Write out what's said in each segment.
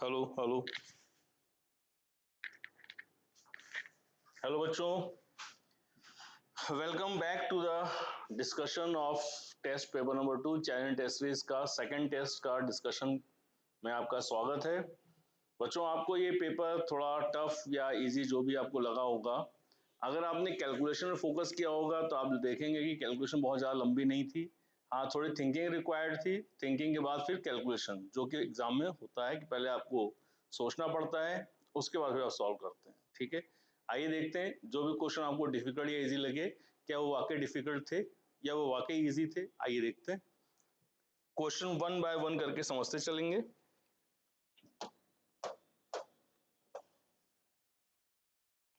Hello hello hello बच्चों, welcome back to the discussion of test paper number 2 challenge test series का second test का discussion में आपका स्वागत है। बच्चों, आपको ये पेपर थोड़ा टफ या इजी जो भी आपको लगा होगा, अगर आपने कैलकुलेशन में फोकस किया होगा तो आप देखेंगे कि कैलकुलेशन बहुत ज़्यादा लंबी नहीं थी। हाँ, थोड़ी थिंकिंग रिक्वायर्ड थी, थिंकिंग के बाद फिर कैलकुलेशन, जो कि एग्जाम में होता है कि पहले आपको सोचना पड़ता है, उसके बाद फिर आप सॉल्व करते हैं। ठीक है, आइए देखते हैं जो भी क्वेश्चन आपको डिफिकल्ट या इजी लगे, क्या वो वाकई डिफिकल्ट थे या वो वाकई इजी थे। आइए देखते हैं, क्वेश्चन वन बाय वन करके समझते चलेंगे।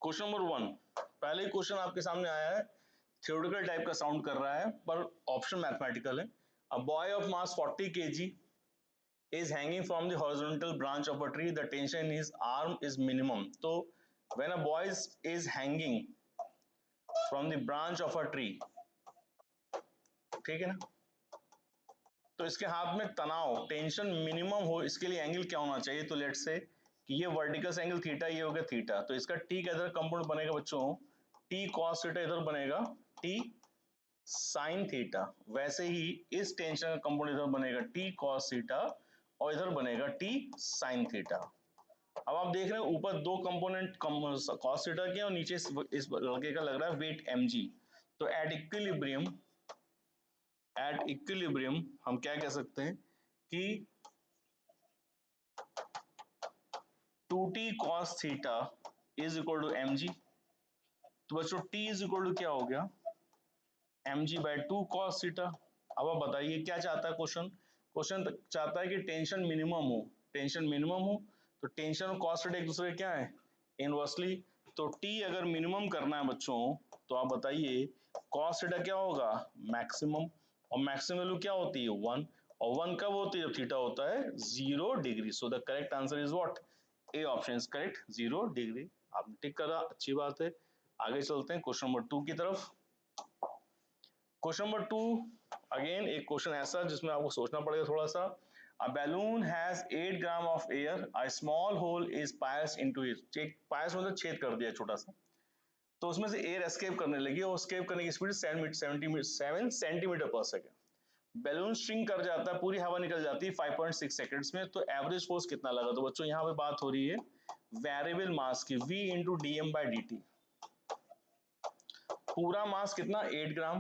क्वेश्चन नंबर वन, पहले ही क्वेश्चन आपके सामने आया है, थ्योरेटिकल टाइप का साउंड कर रहा है पर ऑप्शन मैथमेटिकल है। A boy of mass 40 kg is hanging from the horizontal branch of a tree, the tension in his arm is minimum. तो when a boy is hanging from the branch of a tree, ठीक है ना, तो इसके हाथ में तनाव tension minimum हो, इसके लिए एंगल क्या होना चाहिए। तो लेट्स से कि ये वर्टिकल एंगल थीटा, ये हो गया थीटा, तो इसका टी का इधर कंपोनेंट बनेगा बच्चों, टी कॉस थीटा इधर बनेगा टी साइन थीटा। वैसे ही इस टेंशन का कंपोनेंट इधर बनेगा टी कॉस थीटा और इधर बनेगा टी साइन थीटा। अब आप देख रहे हैं ऊपर दो कंपोनेंट कॉस थीटा के और नीचे इस लड़के का लग रहा है वेट mg। तो एट इक्विलिब्रियम हम क्या कह सकते हैं कि 2t cos theta is equal to mg। तो बच्चों t इज इक्वल टू क्या हो गया, mg बाय 2 cos थीटा। अब आप बताइए क्या चाहता है क्वेश्चन। क्वेश्चन चाहता है कि टेंशन मिनिमम हो, टेंशन मिनिमम हो, तो टेंशन और कॉस थीटा एक दूसरे क्या है, इनवर्सली। तो t अगर मिनिमम करना है बच्चों, तो आप बताइए कॉस थीटा क्या होगा, मैक्सिमम, और मैक्सिमम वैल्यू क्या होती है 1, और 1 कब होती है, जब थीटा होता है 0 degree. So the correct answer is what, A option is correct, 0 degree. आपने टिक करा, अच्छी बात है। आगे चलते हैं क्वेश्चन नंबर 2 की तरफ। क्वेश्चन नंबर 2, अगेन एक क्वेश्चन ऐसा जिसमें आपको सोचना पड़ेगा थोड़ा सा। A balloon has 8 gram of air, a small hole is pierce into it. Pierce मतलब छेद कर दिया छोटा सा, तो उसमें से एयर एस्केप करने लगी और एस्केप करने की स्पीड 7 सेंटीमीटर पर सेकेंड। बैलून स्ट्रिंग कर जाता है, पूरी हवा निकल जाती है 5.6 सेकेंड्स में, तो एवरेज फोर्स कितना लगा। तो बच्चों यहाँ पे बात हो रही है वेरिएबल मास की, v into d m by d t. पूरा मास कितना 8 ग्राम,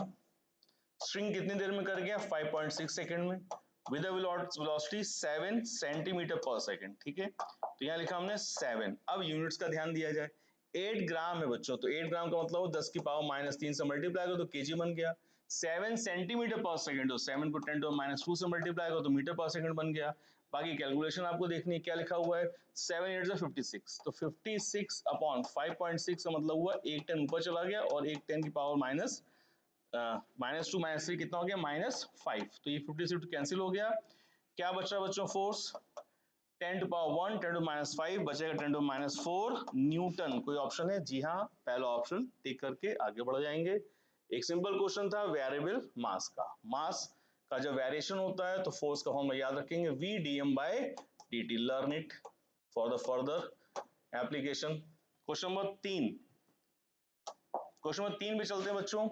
स्ट्रिंग कितनी देर में कर गया 5.6 सेकंड में, विद अ वेलोसिटी 7 सेंटीमीटर पर सेकंड। ठीक है, तो यहाँ लिखा हमने 7। अब यूनिट्स का ध्यान दिया जाए, 8 ग्राम है बच्चों, तो 8 ग्राम का मतलब 10 की पावर -3 से मल्टीप्लाई करो तो केजी बन गया। 7 सेंटीमीटर पर सेकंड, तो 7 को 10⁻² से मल्टीप्लाई करो तो मीटर पर सेकंड बन गया। बाकी कैलकुलेशन आपको देखनी है, क्या लिखा हुआ है 7 8 56, तो 56 अपॉन 5.6 का मतलब हुआ एक 10 ऊपर चला गया और एक 10 की पावर -2 -3 कितना हो गया -5, तो ये 56 कैंसिल हो गया। क्या बचा बच्चों फोर्स, 10 टू पावर 1 10 टू -5 बचेगा 10 टू -4 न्यूटन। कोई ऑप्शन है, जी हाँ पहला ऑप्शन, टिक करके आगे बढ़ जाएंगे। एक सिंपल क्वेश्चन था वेरिएबल मास का, मास का जब वेरिएशन होता है तो फोर्स का फॉर्मूला याद रखेंगे v dm by dt। Learn it for the further application. Question number 3, question number 3 पे चलते हैं बच्चों।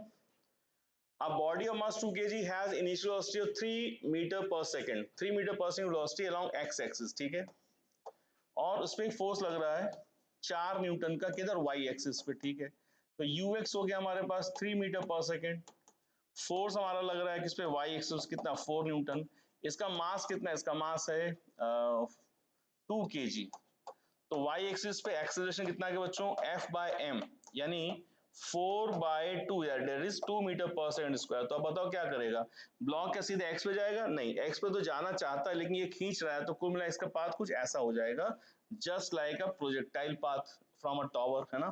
A body of mass 2 kg has initial velocity of 3 meter per second, 3 meter per second velocity along x axis। ठीक है, और उसमें force लग रहा है 4 न्यूटन का, किधर y एक्सिस पे। ठीक है, तो ux हो गया हमारे पास 3 मीटर पर सेकेंड, फोर्स हमारा लग रहा है किस पे, y एक्सिस कितना 4 न्यूटन। इसका मास कितना है, इसका मास है 2 kg। तो y एक्सिस पे एक्सेलरेशन कितना है बच्चों, f बाय m, यानी 4/2, that is 2 metre per second square. तो अब बताओ क्या करेगा, ब्लॉक क्या सीधे x पे जाएगा, नहीं x पे तो जाना चाहता है लेकिन ये खींच रहा है, तो कुल मिला इसका पाथ कुछ ऐसा हो जाएगा, just like a projectile path from a tower, है ना।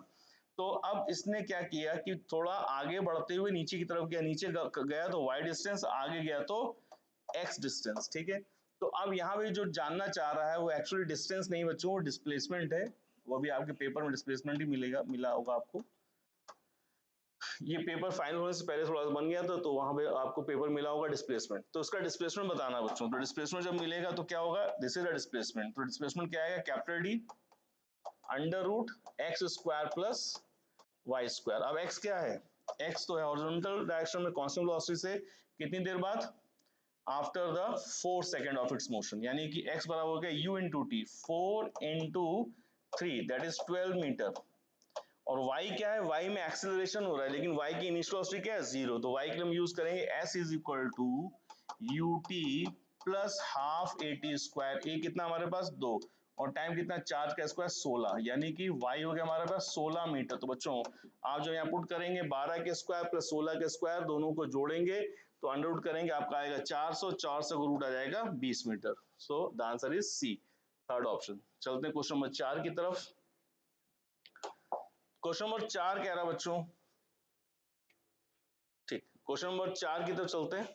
तो अब इसने क्या किया कि थोड़ा आगे बढ़ते हुए नीचे की तरफ गया, नीचे गया तो y डिस्टेंस, आगे गया तो x डिस्टेंस। ठीक है, तो अब यहाँ पे जो जानना चाह रहा है वो एक्चुअली डिस्टेंस नहीं बच्चों, वो डिस्प्लेसमेंट है। वो भी आपके पेपर में डिस्प्लेसमेंट ही मिला होगा आपको। ये पेपर फाइनल होने से पहले थोड़ा सा बन गया था, तो वहां पे आपको पेपर मिला होगा डिस्प्लेसमेंट, तो उसका डिस्प्लेसमेंट बताना बच्चों। तो डिस्प्लेसमेंट जब मिलेगा तो क्या होगा, दिस इज द डिस्प्लेसमेंट। तो डिस्प्लेसमेंट क्या आएगा, capital D under root X square plus Y square. अब एक्स क्या है, एक्स तो है हॉरिजॉन्टल डायरेक्शन में कांस्टेंट वेलोसिटी से कितनी देर बाद, after the 4 second of its motion, यानी कि x बराबर हो गया u into t, 4 into 3 that is 12 metre. और y क्या है, y में एक्सेलरेशन हो रहा है, लेकिन y की इनिशियल वेलोसिटी क्या है, 0, तो y के लिए हम यूज करेंगे s is equal to u t plus half a t square, a कितना हमारे पास 2, और टाइम कितना, चार्ज का स्क्वायर 16, यानी कि y हो गया हमारे पास 16 मीटर। तो बच्चों आप जो यहाँ पुट करेंगे 12 के स्क्वायर प्लस 16 के स्क्वायर, दोनों को जोड़ेंगे तो अंडर रूट करेंगे, आपका आएगा 400, 400 को रूट आ जाएगा 20 metre. So the answer is C, third option. चलते हैं क्वेश्चन नंबर 4 की तरफ। क्वेश्चन नंबर 4 कह रहा बच्चों, ठीक, क्वेश्चन नंबर 4 की तरफ चलते हैं।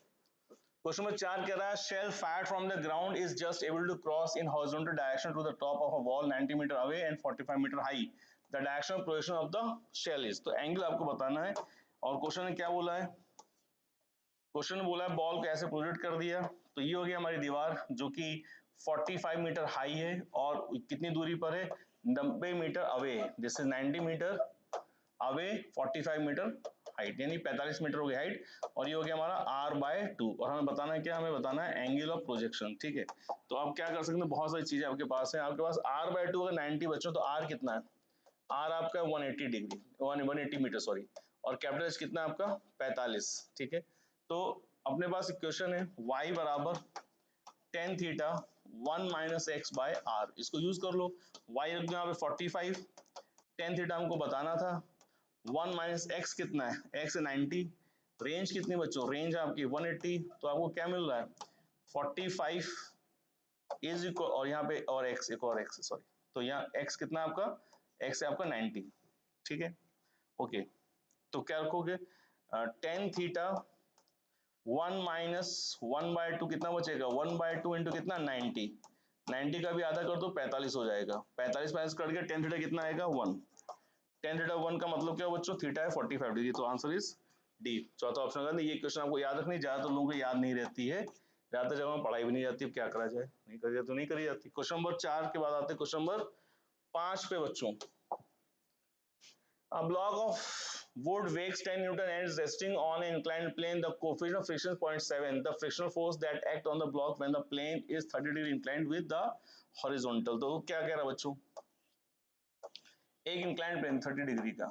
क्वेश्चन नंबर 4 कह रहा है shell fire from the ground is just able to cross in horizontal direction to the top of a wall 90 metre away and 45 metre high, the direction of projection of the shell is, तो angle आपको बताना है। और question ने क्या बोला है, question ने बोला है बॉल को ऐसे प्रोजेक्ट कर दिया, तो ये हो गया हमारी दीवार जो कि 45 मीटर हाई है और कितनी दूरी पर है, 90 मीटर अवे है, this is 90 metre away 45 metre height, यानी 45 मीटर हो गया हाइट, और ये हो गया हमारा r/2, और हमें बताना है क्या, हमें बताना है एंगल ऑफ प्रोजेक्शन। ठीक है, तो आप क्या कर सकते हैं, बहुत सारी चीजें आपके पास है, आपके पास r/2 अगर 90 बच्चों तो r कितना है, r आपका 180 डिग्री 180 मीटर सॉरी, और कैपिटल एच कितना है आपका 45। ठीक है, तो अपने पास इक्वेशन है y बराबर tan theta 1 minus X by R, इसको यूज कर लो, y रख दो यहाँ पे 45, tan थीटा हमको बताना था, 1 माइनस एक्स कितना है, एक्स है 90, रेंज कितनी बच्चों, रेंज आपकी 180, तो आपको क्या मिल रहा है 45 इज इक्वल, और यहाँ पे और एक्स, एक और एक्स सॉरी, तो यहाँ एक्स कितना है आपका, एक्स है आपका 90। ठीक है, ओके, तो क्या रखोगे, टेन थीटा 1 माइनस 1/2 कितना बचेगा, 1/2 इंटू कितना 90, 90 का भी आधा कर दो 45 हो जाएगा, 45 माइनस कर गया, टेन थीटा कितना आएगा 1, टेन थीटा 1 का मतलब क्या बच्चों, थीटा है 45 डिग्री, तो आंसर इज डी, चौथा ऑप्शन का। ये क्वेश्चन आपको याद रखनी, ज्यादातर लोगों को याद नहीं रहती है, ज्यादातर जगह में पढ़ाई भी नहीं जाती, अब क्या करा जाए, नहीं करी जाती तो नहीं करी जाती। क्वेश्चन नंबर 4 के बाद आते हैं क्वेश्चन नंबर 5 पे बच्चों। A block of wood weighs 10 Newton and is resting on an inclined plane. The coefficient of friction is 0.7. The frictional force that act on the block when the plane is 30 degree inclined with the horizontal. तो क्या कह रहा है बच्चों, एक inclined plane 30 degree का,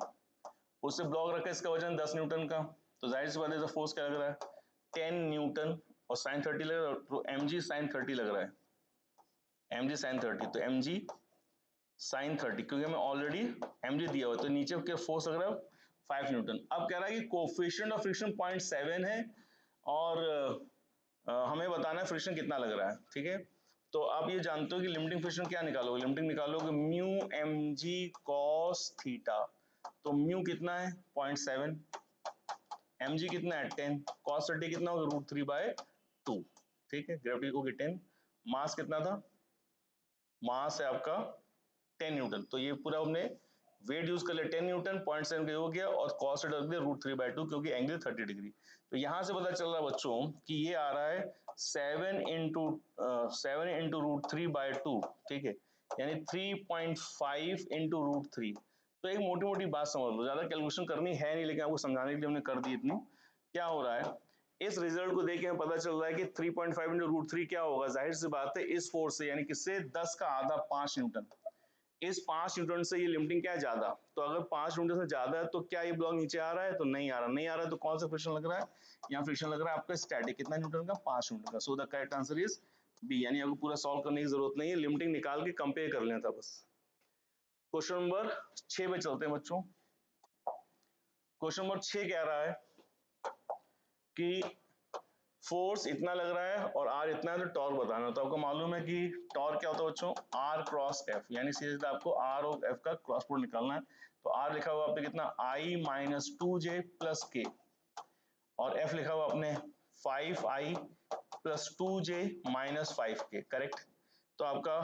उससे block रखा है, इसका वजन 10 न्यूटन का, तो जाहिर सी बात है फोर्स क्या लग रहा है 10 न्यूटन, और साइन 30 लग रहा है, तो mg साइन 30 लग रहा है, mg साइन 30, तो mg साइन 30, क्योंकि हमें ऑलरेडी mg दिया हुआ है, तो नीचे क्या फोर्स लग रहा है 5 न्यूटन। अब कह रहा है कि कोफिशिएंट ऑफ फ्रिक्शन 0.7 है, और हमें बताना है फ्रिक्शन कितना लग रहा है। ठीक है, तो आप ये जानते हो कि लिमिटिंग फ्रिक्शन क्या निकालोगे, लिमिटिंग निकालोगे म्यू mg cos थीटा, तो म्यू कितना है 0.7, mg कितना है 10, cos 30 कितना होगा √3/2। ठीक है, ग्रेविटी होगी 10, मास कितना था, मास है आपका 10 न्यूटन, तो ये पूरा हमने वेट यूज कर लिया 10 न्यूटन, 0.7 का हो गया, और कॉस रख दिया √3/2, क्योंकि एंगल 30 डिग्री। तो यहां से पता चल रहा है बच्चों कि ये आ रहा है 7 इंटू √3/2, ठीक है, यानी 3.5 इंटू √3। तो एक मोटी मोटी बात समझ लो, ज्यादा कैलकुलेशन करनी है नहीं, लेकिन आपको समझाने के लिए हमने कर दी इतनी। क्या हो रहा है, इस रिजल्ट को देख के हमें पता चल रहा है कि 3.5 इंटू √3 क्या होगा, जाहिर सी बात है इस फोर्स से, यानी किससे, 10 का आधा 5 न्यूटन, इस 5 न्यूटन से ये लिमिटिंग क्या है ज्यादा, तो अगर 5 न्यूटन से ज्यादा है तो क्या ये ब्लॉक नीचे आ रहा है, तो नहीं आ रहा, नहीं आ रहा है, तो कौन सा फ्रिक्शन लग रहा है, यहाँ फ्रिक्शन लग रहा है आपका स्टैटिक, कितना न्यूटन का 5 न्यूटन का। So the correct answer is B, यानी आपको पूरा सॉल्व करने की जरूरत नहीं है, लिमिटिंग निकाल के कंपेयर कर लेना था बस। क्वेश्चन नंबर 6 पे चलते हैं बच्चों। क्वेश्चन नंबर 6 कह रहा है कि फोर्स इतना लग रहा है और आर इतना है, तो टॉर्क बताना। तो आपको मालूम है कि टॉर्क क्या होता है बच्चों, आर क्रॉस एफ, यानी सीधे आपको आर और एफ का क्रॉस प्रोडक्ट निकालना है। तो आर लिखा हुआ आपने कितना i माइनस 2j प्लस के, और एफ लिखा हुआ आपने 5i plus 2j minus 5k, correct. तो आपका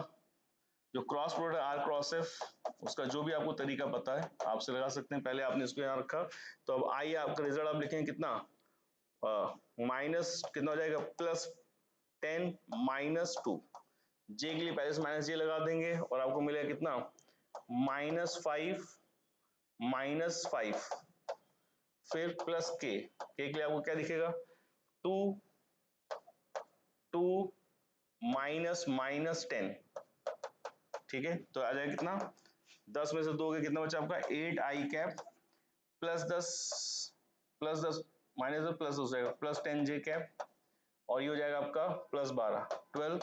जो cross product R cross F उसका जो भी आपको तरीका पता है आपसे लगा सकते हैं, पहले आपने इसको यहाँ रखा। तो अब आई आपका रिजल्ट आप लिखेंगे कितना, माइनस कितना हो जाएगा, +10 -2। जे के लिए पहले से माइनस जे लगा देंगे और आपको मिलेगा कितना, -5 -5, फिर प्लस के लिए आपको क्या दिखेगा, 2 2 -10। ठीक है, तो आ जाएगा कितना, 10 में से 2 के कितना बचा आपका, 8i कैप +10 +10 -10 प्लस हो जाएगा +10 जे कैप, और ये हो जाएगा आपका +12 12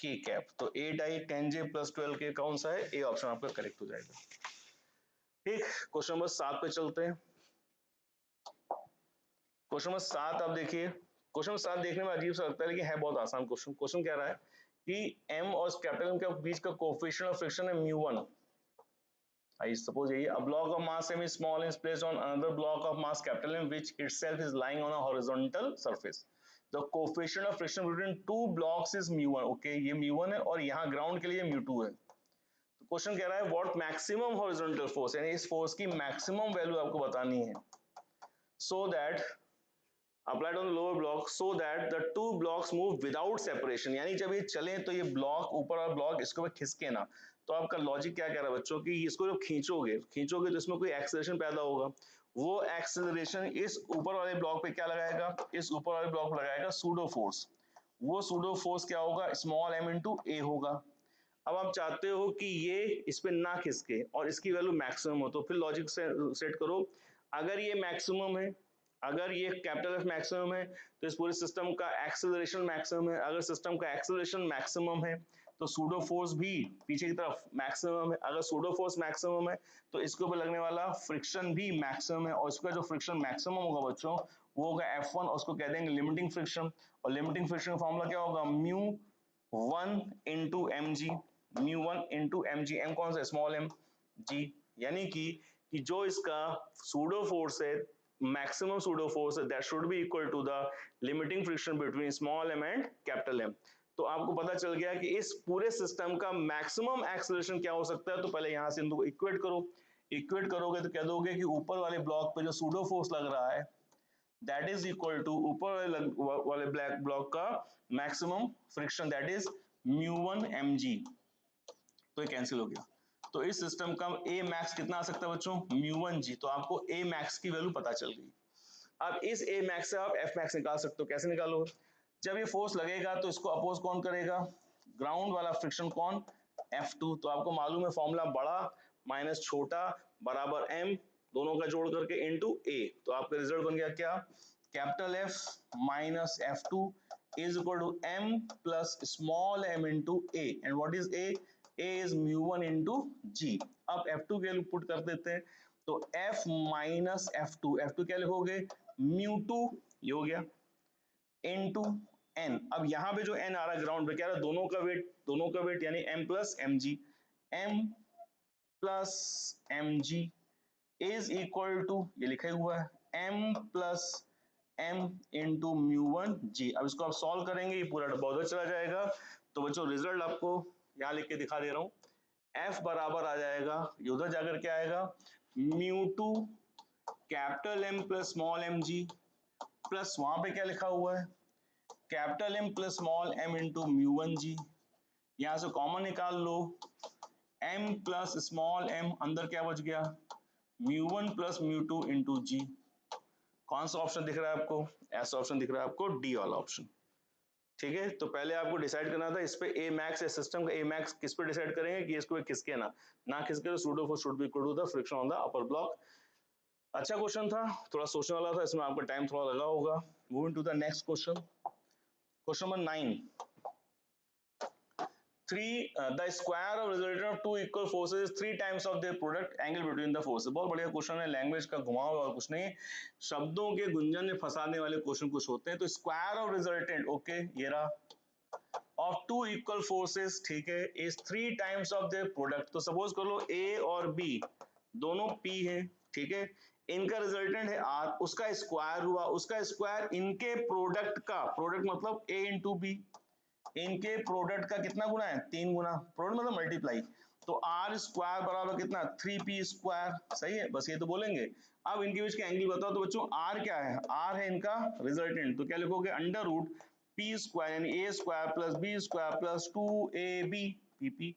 के कैप। तो 8i 10j +12 के कौन सा है, ए ऑप्शन आपका करेक्ट हो जाएगा। ठीक, क्वेश्चन नंबर 7 पे चलते हैं। क्वेश्चन नंबर 7 आप देखिए, क्वेश्चन नंबर 7 देखने में अजीब सा लगता है लेकिन है बहुत आसान क्वेश्चन। क्वेश्चन कह रहा है कि m और कैपिटल M के बीच का कोएफिशिएंट ऑफ फ्रिक्शन है μ1। I suppose यही, a block of mass m is small is placed on another block of mass capital M which itself is lying on a horizontal surface. The coefficient of friction between two blocks is μ1। Okay, ये μ1 है और यहाँ ground के लिए μ2 है। तो question कह रहा है व्हाट मैक्सिमम हॉरिजॉन्टल फोर्स, यानी इस फोर्स की मैक्सिमम वैल्यू आपको बतानी है, so that applied on the lower block so that the two blocks move without separation। यानी जब ये चले तो ये ब्लॉक, ऊपर वाला ब्लॉक इसके ऊपर खिसके ना। तो आपका लॉजिक क्या कह रहा है बच्चों की, इसको जब खींचोगे तो इसमें कोई एक्सेलरेशन पैदा होगा, वो एक्सेलरेशन इस ऊपर वाले ब्लॉक पे क्या लगाएगा, इस ऊपर वाले ब्लॉक पे लगाएगा सूडो फोर्स। वो सूडो फोर्स क्या होगा, स्मॉल m इंटू ए होगा। अब आप चाहते हो कि ये इस पे ना खिसके और इसकी वैल्यू मैक्सिमम हो, तो फिर लॉजिक से सेट करो, अगर ये मैक्सिमम है, अगर ये कैपिटल एफ मैक्सिमम है तो इस पूरे सिस्टम का एक्सेलरेशन मैक्सिमम है। अगर सिस्टम का एक्सेलरेशन मैक्सिमम है तो सूडो फोर्स भी पीछे की तरफ मैक्सिमम है। अगर सूडो फोर्स मैक्सिमम है तो इसके ऊपर लगने वाला फ्रिक्शन भी मैक्सिमम है, और इसका जो फ्रिक्शन मैक्सिमम होगा बच्चों वो होगा F1, और उसको कह देंगे लिमिटिंग फ्रिक्शन। और लिमिटिंग फ्रिक्शन का फॉर्मूला क्या होगा, μ1 into m g, μ1 into m g, m कौन सा, स्मॉल एम जी। यानी कि जो इसका सूडो फोर्स है, maximum pseudo force that should be equal to the limiting friction between small m and capital M। तो आपको पता चल गया कि इस पूरे सिस्टम का मैक्सिमम एक्सेलरेशन क्या हो सकता है। तो पहले यहां से इनको इक्वेट करो, इक्वेट करोगे तो कह दोगे कि ऊपर वाले ब्लॉक पे जो सूडो फोर्स लग रहा है दैट इज इक्वल टू ऊपर वाले ब्लैक ब्लॉक का maximum friction that is μ1 mg। तो ये कैंसिल हो गया। तो इस सिस्टम का ए मैक्स कितना आ सकता है बच्चों, μ1 g। तो आपको ए मैक्स की वैल्यू पता चल गई। अब इस ए मैक्स से आप एफ मैक्स निकाल सकते हो। कैसे निकालोगे, जब ये फोर्स लगेगा तो इसको अपोज कौन करेगा, ग्राउंड वाला फ्रिक्शन कौन, F2। तो आपको मालूम है फॉर्मूला, बड़ा माइनस छोटा बराबर m, दोनों का जोड़ करके इनटू ए। तो आपका रिजल्ट बन गया क्या, capital F minus F2 is equal to m plus small m into a, and what is a is μ1 into g। अब F2 के लिए पुट कर देते हैं, तो F माइनस F2 क्या लिखोगे, μ2 ये हो गया इनटू n। अब यहाँ पे जो n आ रहा है ग्राउंड पे क्या रहा, दोनों का वेट यानी m plus m g is equal to, ये लिखा हुआ है m plus m into μ1 g। अब इसको आप सॉल्व करेंगे, ये पूरा डब्बा उधर चला जाएगा। तो बच्चों रिजल्ट आपको यहाँ लिख के दिखा दे रहा हूँ, f बराबर आ जाएगा, ये उधर जाकर क्या आएगा, μ2 capital M plus small m g plus वहां पे क्या लिखा हुआ है, capital M plus small m into μ1 g। यहाँ से कॉमन निकाल लो, m प्लस स्मॉल m, अंदर क्या बच गया, μ1 प्लस μ2 इंटू जी। कौन सा ऑप्शन दिख रहा है आपको, ऐसा ऑप्शन दिख रहा है आपको, डी वाला ऑप्शन। ठीक है, तो पहले आपको डिसाइड करना था इस पे ए मैक्स या सिस्टम का ए मैक्स किस पे डिसाइड करेंगे कि इसको खिसके ना खिसके, तो pseudo force should be equal to the friction on the upper block. अच्छा क्वेश्चन था, थोड़ा सोचने वाला था, इसमें आपका टाइम थोड़ा लगा होगा। Moving to the next question, question number 9। The square of resultant of two equal forces is 3 times of their product angle between the forces। बहुत बढ़िया क्वेश्चन है, लैंग्वेज का घुमाव और कुछ नहीं, शब्दों के गुंजन में फंसाने वाले क्वेश्चन कुछ होते हैं। तो स्क्वायर ऑफ रिजल्टेंट, ओके ये रहा, ऑफ टू इक्वल फोर्सेस, ठीक है, is 3 times of their product. तो सपोज कर लो ए और बी दोनों P है, ठीक है, इनका रिजल्टेंट है R, उसका स्क्वायर हुआ, उसका स्क्वायर इनके प्रोडक्ट का, प्रोडक्ट मतलब A इंटू बी, इनके प्रोडक्ट का कितना गुना है, 3 गुना, प्रोडक्ट मतलब मल्टीप्लाई, तो आर स्क्वायर बराबर कितना 3p स्क्वायर, सही है, बस ये तो बोलेंगे। अब इनके बीच का एंगल बताओ, तो बच्चों आर क्या है, आर है इनका रिजल्टेंट, तो क्या लिखोगे अंडर रूट पी स्क्वायर यानी a square plus b square plus 2ab p p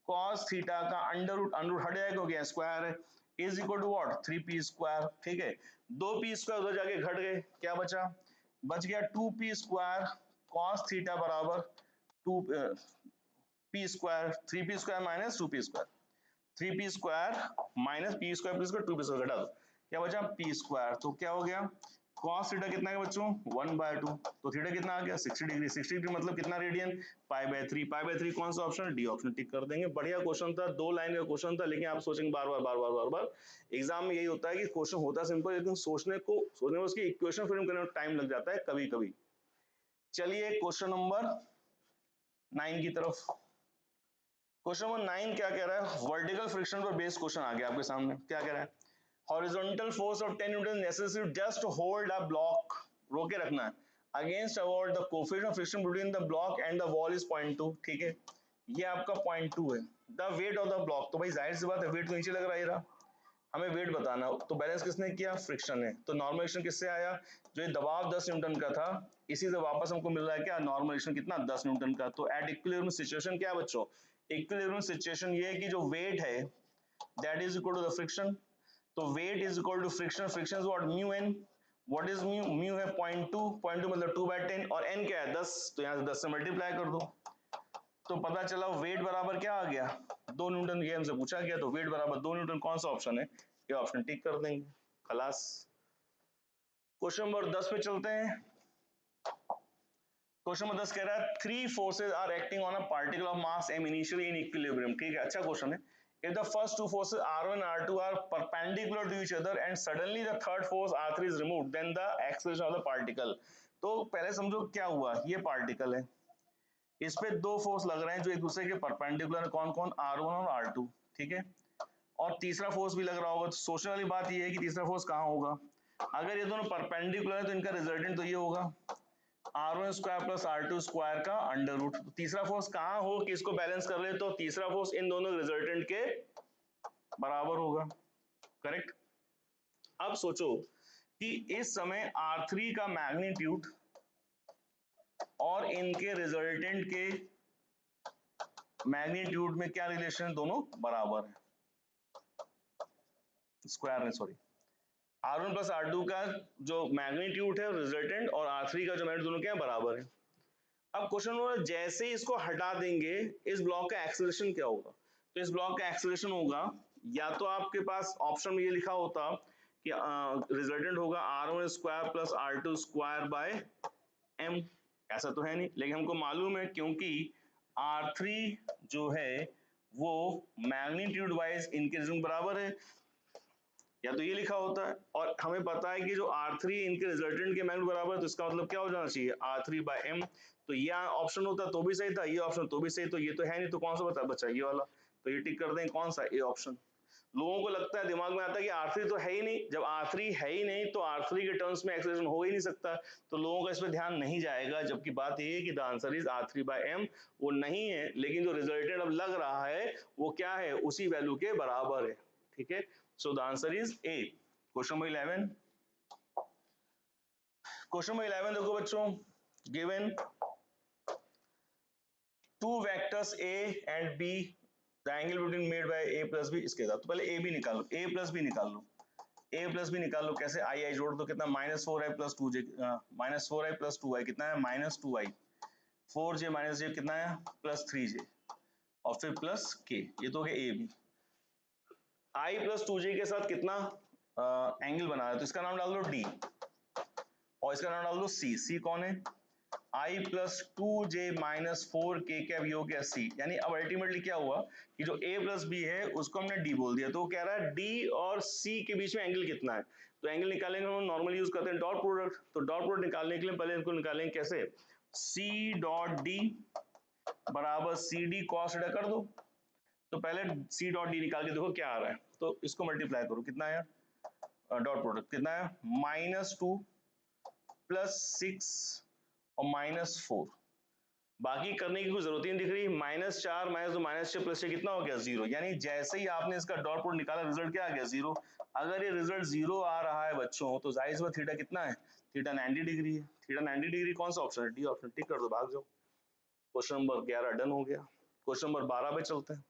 cos theta का अंडर रूट हट जाएगा क्योंकि स्क्वायर है, is equal to what 3p square, ठीक है, 2p स्क्वायर उधर जाके घट गए, क्या बचा, बच गया 2p स्क्वायर कॉस थीटा बराबर 2 P square, 3p square minus 2p square, 3p square minus p square plus 2p square घटा दो, क्या बचा p स्क्वायर, तो क्या हो गया cos थीटा कितना है बच्चों 1/2, तो थीटा कितना आ गया 60 डिग्री, 60 डिग्री मतलब कितना रेडियन पाई बाय 3 कौन सा ऑप्शन, डी ऑप्शन टिक कर देंगे। बढ़िया क्वेश्चन था, 2 लाइन का क्वेश्चन था, लेकिन आप सोचेंगे बार बार एग्जाम में यही होता है कि क्वेश्चन होता सिंपल, लेकिन सोचने में उसकी इक्वेशन फ्रेम करने में टाइम लग जाता है कभी कभी। चलिए क्वेश्चन नंबर 9 की तरफ। क्वेश्चन नंबर 9 क्या कह रहा है, वर्टिकल फ्रिक्शन पर बेस्ड क्वेश्चन आ गया आपके सामने, क्या कह रहा है, horizontal force of 10 Newton necessary just hold a block, रोके रखना है, against avoid the coefficient of friction between the block and the wall is 0.2, ठीक है, ये आपका 0.2 है, the weight of the block, तो भाई जाहिर सी बात है वेट तो नीचे लग रहा है, रहा हमें वेट बताना, तो बैलेंस किसने किया, फ्रिक्शन ने, तो नॉर्मल एक्शन किससे आया, जो ये दबाव 10 न्यूटन का था, इसी से वापस हमको मिल रहा है क्या, नॉर्मल एक्शन कितना 10 न्यूटन का, तो एट इक्विलिब्रियम सिचुएशन क्या बच्चों, इक्विलिब्रियम सिचुएशन ये है कि जो वेट है that is equal to the friction, तो weight is equal to friction, friction is what mu N, what is mu, mu है 0.2 मतलब 2/10 और एन क्या है 10, तो यहाँ से 10 से मल्टीप्लाई कर दो, तो पता चला वेट बराबर क्या आ गया 2 न्यूटन, ये हमसे पूछा गया, तो वेट बराबर 2 न्यूटन कौन सा ऑप्शन है, ये ऑप्शन टिक कर देंगे, खलास। क्वेश्चन नंबर 10 पे चलते हैं। क्वेश्चन नंबर 10 कह रहा है three forces are acting on a particle of mass m initially in equilibrium, ठीक है, अच्छा क्वेश्चन है, if the first two forces r1 and r2 are perpendicular to each other and suddenly the third force r3 is removed then the acceleration of the particle, तो पहले समझो क्या हुआ, ये पार्टिकल है, इस पे दो फोर्स लग रहे हैं जो एक दूसरे के परपेंडिकुलर है, कौन कौन r1 और r2, ठीक है, और तीसरा फोर्स भी लग रहा होगा, तो सोचने वाली बात ये है कि तीसरा फोर्स कहाँ होगा, अगर ये दोनों परपेंडिकुलर है तो इनका रिजल्टेंट तो ये होगा r1 square plus r2 square का अंडर रूट, तो तीसरा फोर्स कहाँ हो कि इसको बैलेंस कर ले, तो तीसरा फोर्स इन दोनों रिजल्टेंट के बराबर होगा, करेक्ट। अब सोचो कि इस समय r3 का मैग्नीट्यूड और इनके रिजल्टेंट के मैग्नीट्यूड में क्या रिलेशन, दोनों बराबर है, स्क्वायर में सॉरी, r1 प्लस r2 का जो मैग्नीट्यूड है रिजल्टेंट और r3 का जो मैग्नीट्यूड दोनों क्या है बराबर है। अब क्वेश्चन नंबर, जैसे ही इसको हटा देंगे इस ब्लॉक का एक्सेलरेशन क्या होगा, तो इस ब्लॉक का एक्सेलरेशन होगा, या तो आपके पास ऑप्शन में ये लिखा होता कि रिजल्टेंट होगा r1 square plus r2 square by m, ऐसा तो है नहीं, लेकिन हमको मालूम है क्योंकि r3 जो है वो मैग्नीट्यूड वाइज इनके रिजल्ट बराबर है, या तो ये लिखा होता है, और हमें पता है कि जो R3 इनके रिजल्टेंट के मैग्नीट्यूड बराबर है, तो इसका मतलब क्या हो जाना चाहिए R3 बाय m, तो ये ऑप्शन होता तो भी सही था, ये ऑप्शन तो भी सही, तो ये तो है नहीं, तो कौन सा बचा ये वाला, तो ये टिक कर दें, कौन सा, ए ऑप्शन। लोगों को लगता है, दिमाग में आता है कि R3 तो है ही नहीं, जब R3 है ही नहीं तो R3 के टर्म्स में एक्सेलरेशन हो ही नहीं सकता, तो लोगों का इस पर ध्यान नहीं जाएगा, जबकि बात ये है कि the answer is R3 by m, वो नहीं है, लेकिन जो रिजल्टेंट अब लग रहा है वो क्या है, उसी वैल्यू के बराबर है, ठीक है, सो the answer is a. Question number 11, question number 11 देखो बच्चों, given two vectors a and b, the angle between made by a plus b, इसके साथ तो पहले a भी निकालो, a प्लस b निकाल लो, a प्लस b निकाल लो, कैसे, आई जोड़ दो, कितना -4i plus 2j, -4i plus 2i कितना है -2i, 4j माइनस j कितना है +3j, और फिर प्लस k, ये तो हो गया a b, i plus 2j के साथ कितना एंगल बना है, तो इसका नाम डाल दो d, और इसका नाम डाल दो c, c कौन है, i plus 2j minus 4k क्या भी हो गया c, यानी अब अल्टीमेटली क्या हुआ कि जो a प्लस b है उसको हमने d बोल दिया, तो वो कह रहा है d और c के बीच में एंगल कितना है, तो एंगल निकालेंगे हम नॉर्मल यूज करते हैं डॉट प्रोडक्ट, तो डॉट प्रोडक्ट निकालने के लिए पहले इनको निकालेंगे कैसे, c डॉट d बराबर सी डी कॉस थीटा कर दो, तो पहले c डॉट d निकाल के देखो क्या आ रहा है, तो इसको मल्टीप्लाई करो, कितना है डॉट प्रोडक्ट कितना है -2 +6 और -4 बाकी करने की कोई जरूरत ही नहीं दिख रही। -4 -2 -6 + 6 कितना हो गया 0, यानी जैसे ही आपने इसका डॉट प्रोडक्ट निकाला रिजल्ट क्या आ गया 0। अगर ये रिजल्ट 0 आ रहा है बच्चों तो जाहिर सी बात थीटा कितना है, थीटा 90 डिग्री है। थीटा 90 डिग्री कौन सा ऑप्शन है, डी ऑप्शन, टिक कर दो, भाग जाओ। क्वेश्चन नंबर 11 डन हो गया। क्वेश्चन नंबर 12 पे चलते हैं।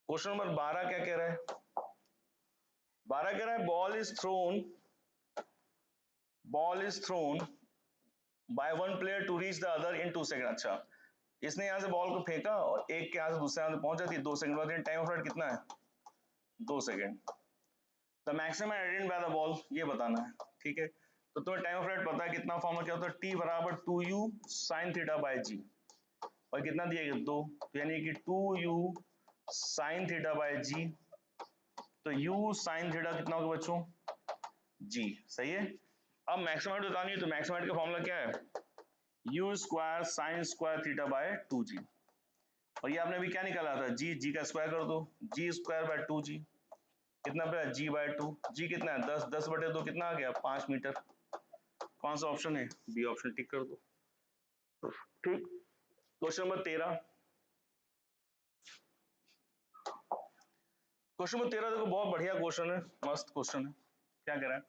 क्वेश्चन नंबर 12 क्या कह रहा है, 12 कह रहा है ball is thrown by one player to reach the other in 2 second. अच्छा, इसने यहां से बॉल को फेंका और एक के यहां से दूसरे यहां पहुंच जाती है 2 सेकंड बाद। टाइम ऑफ फ्लाइट कितना है, 2 second. The maximum added by the ball, ये बताना है, ठीक है। तो तुम्हें टाइम ऑफ फ्लाइट पता है, कितना फॉर्मूला क्या होता है, t बराबर 2u sin theta by g, और कितना दिया गया 2, तो यानी कि 2u sin theta by g, तो u sin थीटा कितना होगा बच्चों, g, सही है। अब मैक्सिमम बतानी है तो मैक्सिमम का फॉर्मूला क्या है, u square sine square theta bye 2g, और ये आपने अभी क्या निकाला था, जी का स्क्वायर कर दो, जी स्क्वायर बाय 2g कितना पे, जी बाय 2, जी कितना है 10, 10/2 कितना आ गया 5 मीटर। कौन सा ऑप्शन है, बी ऑप्शन, टिक कर दो, ठीक। क्वेश्चन नंबर 13, क्वेश्चन नंबर 13 देखो बहुत बढ़िया क्वेश्चन है, मस्त क्वेश्चन है। क्या कह रहा है,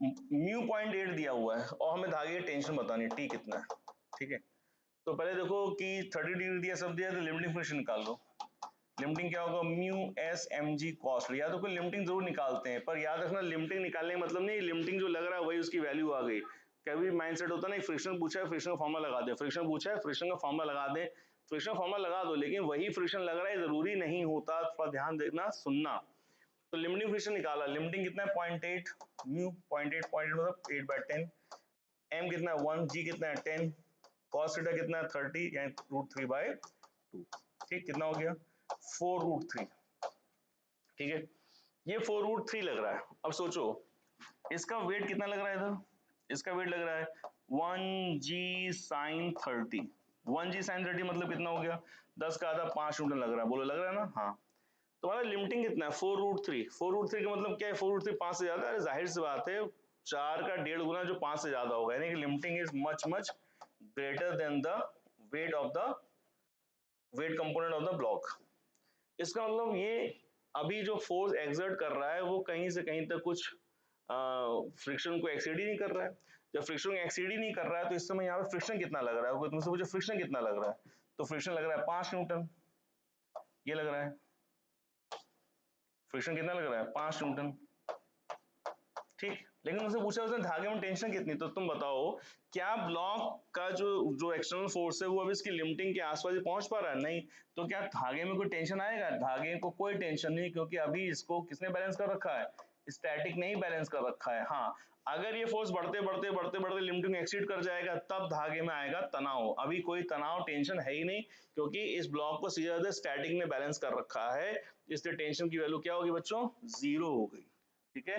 μ.8 दिया हुआ है और हमें धागे की टेंशन बतानी है, टी कितना है, ठीक है। तो पहले देखो कि 30 डिग्री दिया, सब दिया, तो लिमिटिंग फंक्शन निकाल लो। लिमिटिंग क्या होगा, μ(s)mg cos, या तो कोई लिमिटिंग जरूर निकालते हैं, पर याद रखना लिमिटिंग निकालने का मतलब नहीं लिमिटिंग जो लग रहा है वही उसकी वैल्यू आ गई। कभी माइंडसेट होता है ना, फ्रिक्शन पूछा है फ्रिक्शन का फॉर्मूला लगा दे, फ्रिक्शन पूछा है फ्रिक्शन का फॉर्मूला लगा दे, फ्रिक्शन फॉर्मूला लगा दो, लेकिन वही फ्रिक्शन लग रहा है जरूरी नहीं होता, थोड़ा ध्यान देना सुनना। तो लिमिटिंग फ्रिक्शन निकाला, लिमिटिंग कितना है 0.8, म्यू 0.8 मतलब 8/10, m कितना है 1, g कितना है 10, cos थीटा कितना है 30 यानी √3/2, ठीक, कितना हो गया 4√3, ठीक है। ये 4√3 लग रहा है। अब सोचो इसका वेट कितना लग रहा है इधर, इसका वेट लग रहा है 1g sin 30, 1g sin 30 मतलब कितना हो गया 10 का आधा 5 न्यूटन लग रहा है, बोलो लग रहा है ना, हाँ। तो हमारा लिमिटिंग कितना है 4√3, 4√3 का मतलब क्या है, 4√3 5 से ज्यादा है, जाहिर सी बात है 4 का 1.5 गुना जो 5 से ज्यादा होगा, यानी कि limiting is much much greater than the weight of the weight component of the block. इसका मतलब ये अभी जो फोर्स एक्सर्ट कर रहा है वो कहीं से कहीं तक कुछ फ्रिक्शन को एक्सीड ही नहीं कर रहा है। जब फ्रिक्शन को एक्सीड ही नहीं कर रहा है तो इस समय यहाँ पे फ्रिक्शन कितना लग रहा है, कोई तुमसे पूछे फ्रिक्शन कितना लग रहा है, तो फ्रिक्शन लग रहा है 5 न्यूटन, ये लग रहा है फ्रिक्शन कितना लग रहा है 5 न्यूटन, ठीक। लेकिन मुझसे पूछा उसने धागे में टेंशन कितनी, तो तुम बताओ क्या ब्लॉक का जो जो एक्सटर्नल फोर्स है वो अभी इसकी लिमिटिंग के आसपास पहुंच पा रहा है, नहीं। तो क्या धागे में कोई टेंशन आएगा, धागे को कोई टेंशन नहीं, क्योंकि अभी इसको किसने बैलेंस कर रखा है, स्टैटिक ने ही बैलेंस कर रखा है। हाँ, अगर ये फोर्स बढ़ते बढ़ते बढ़ते बढ़ते लिमिटिंग एक्सीड कर जाएगा तब धागे में आएगा तनाव, अभी कोई तनाव टेंशन है ही नहीं, क्योंकि इस ब्लॉक को सीधा स्टैटिक ने बैलेंस कर रखा है, इसलिए टेंशन की वैल्यू क्या होगी बच्चों, 0 हो गई, ठीक है।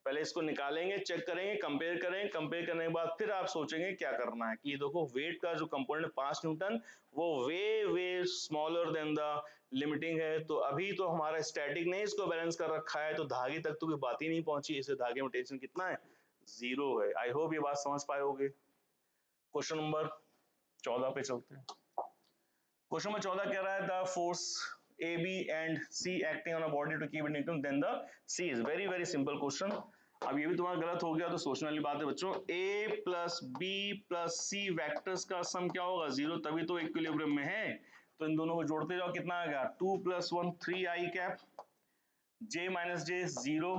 पहले इसको निकालेंगे, चेक करेंगे, कंपेयर करेंगे, कंपेयर करने के बाद फिर आप सोचेंगे क्या करना है, कि देखो वेट का जो कंपोनेंट 5 न्यूटन वो वे स्मॉलर देन द लिमिटिंग है, तो अभी तो हमारा स्टैटिक ने इसको बैलेंस कर रखा है, तो धागे तक तो कोई बात ही नहीं पहुंची, इसे धागे में टेंशन कितना है 0 है। आई होप ये बात समझ पाए होगे। क्वेश्चन नंबर 14 पे चलते हैं। क्वेश्चन नंबर 14 कह रहा है the force AB and C acting on a body to keep it in equilibrium, then the C is very simple question। अब ये भी तुम्हारा गलत हो गया तो सोचने वाली बात है बच्चों, A plus B plus C vectors का सम क्या होगा 0, तभी तो इक्विलिब्रियम में है। तो इन दोनों को जोड़ते जाओ, कितना आएगा 2 + 1 3i cap, J minus J 0,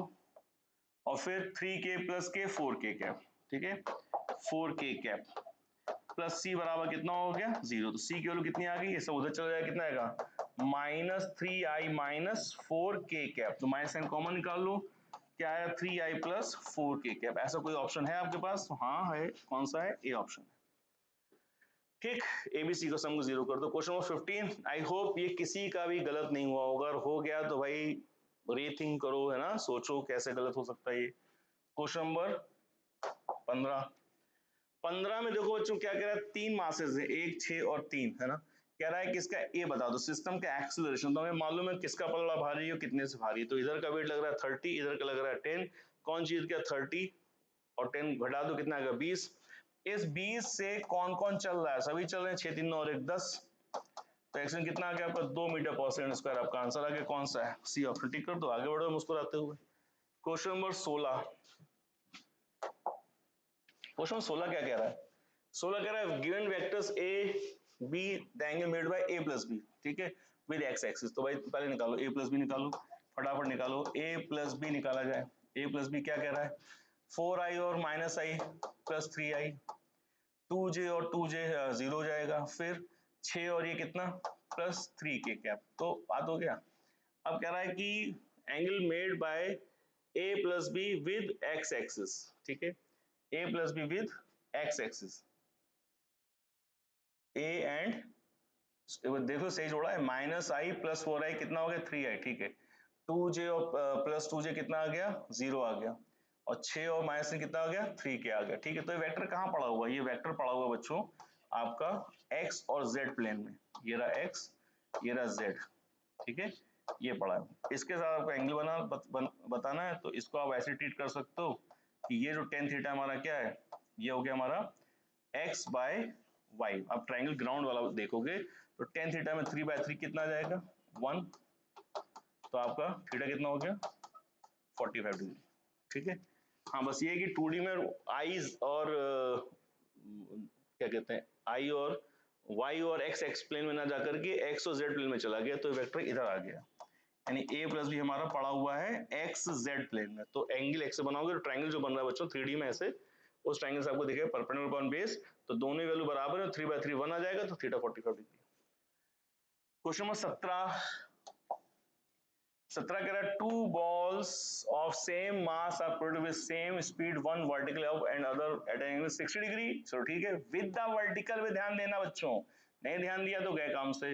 और फिर 3k + k 4k कैप, ठीक है 4k कैप प्लस सी बराबर कितना हो गया 0, तो सी की वैल्यू कितनी आ गई, ये सब उधर चला जाएगा, कितना आएगा -3i माइनस 4k कैप, तो माइनस साइन कॉमन निकाल लो, क्या आया 3i + 4k कैप। ऐसा कोई ऑप्शन है आपके पास, हाँ है, कौन सा है, ए ऑप्शन है, ठीक। एबीसी का सम को 0 कर दो। क्वेश्चन नंबर 15, आई होप ये किसी का भी गलत नहीं हुआ होगा, अगर हो गया तो भाई रीथिंक करो, है ना, सोचो कैसे गलत हो सकता है ये। क्वेश्चन नंबर 15 में देखो बच्चों क्या कह रहा है, 3 मासेस है, 1 6 और 3, है ना। कह रहा है कि इसका ये बता दो सिस्टम का एक्सीलरेशन, तो हमें मालूम है किसका पलड़ा भारी है और कितने से भारी है, तो इधर का वेट लग रहा है 30, इधर का लग रहा है 10, कौन चीज क्या 30 और 10 घटा दो कितना आएगा 20, इस 20 से कौन कौन चल रहा है? सभी चल रहे हैं, 6 3 9 और 1 10। तो एक्शन कितना आ गया आपका? 2 मीटर पर सेकंड स्क्वायर। आपका आंसर आ गया कौन सा है? C option. टिक कर दो, आगे बढ़ो मुस्कुराते हुए। Question number 16। क्वेश्चन 16 क्या कह रहा है? 16 कह रहा है given vectors A B the angle made by A plus B, ठीक है, विद एक्स एक्सिस। तो भाई पहले निकालो ए प्लस बी, निकालो फटाफट निकालो। ए प्लस बी निकाला जाए। ए प्लस बी क्या कह रहा है? 4i और माइनस आई प्लस 3i, 2j और 2j 0 हो जाएगा, फिर 6 और ये कितना प्लस 3k कैप। तो बात हो गया। अब कह रहा है कि angle made by A plus B with x axis, ठीक है, A plus B with x axis, A and देखो सही जोड़ा है, माइनस आई प्लस 4i कितना हो गया? 3i, ठीक है, 2j और प्लस 2j कितना आ गया? 0 आ गया, और 6 और माइनस में कितना आ गया? 3k आ गया, ठीक है। तो ये वेक्टर कहाँ पड़ा हुआ है? ये वेक्टर पड़ा हुआ है बच्चों आपका x और z प्लेन में। ये रहा x, ये रहा z, ठीक है, ये पड़ा है। इसके साथ आपको एंगल बताना है, तो इसको आप ऐसे ट्रीट कर सकते हो कि ये जो tan थीटा हमारा क्या है? ये हो गया हमारा x बाय y। आप ट्राइंगल ग्राउंड वाला देखोगे तो tan थीटा में 3/3 कितना आ जाएगा? 1। तो आपका थीटा कितना हो गया? 45 डिग्री, ठीक है। हाँ बस ये है कि 2D में आईज और क्या कहते हैं, आई और वाई और एक्स एक्स प्लेन में ना जाकर के एक्स और जेड प्लेन में चला गया, तो वेक्टर इधर आ गया। यानी ए प्लस बी हमारा पड़ा हुआ है एक्स जेड प्लेन में। तो एंगल एक्स से बनाओगे तो ट्राइंगल जो बन रहा है बच्चों 3D में ऐसे, उस ट्राइंगल से आपको दिखेगा परपेंडिकुलर अपॉन बेस, तो दोनों वैल्यू बराबर है, 3/3 1 आ जाएगा, तो थीटा 45 डिग्री। Question number 17। 17 कह रहा है two balls of same mass are produced with same speed, one vertical up and other at an angle 60 degree. चलो ठीक है, विद द वर्टिकल में ध्यान देना बच्चों, नहीं ध्यान दिया तो गए काम से।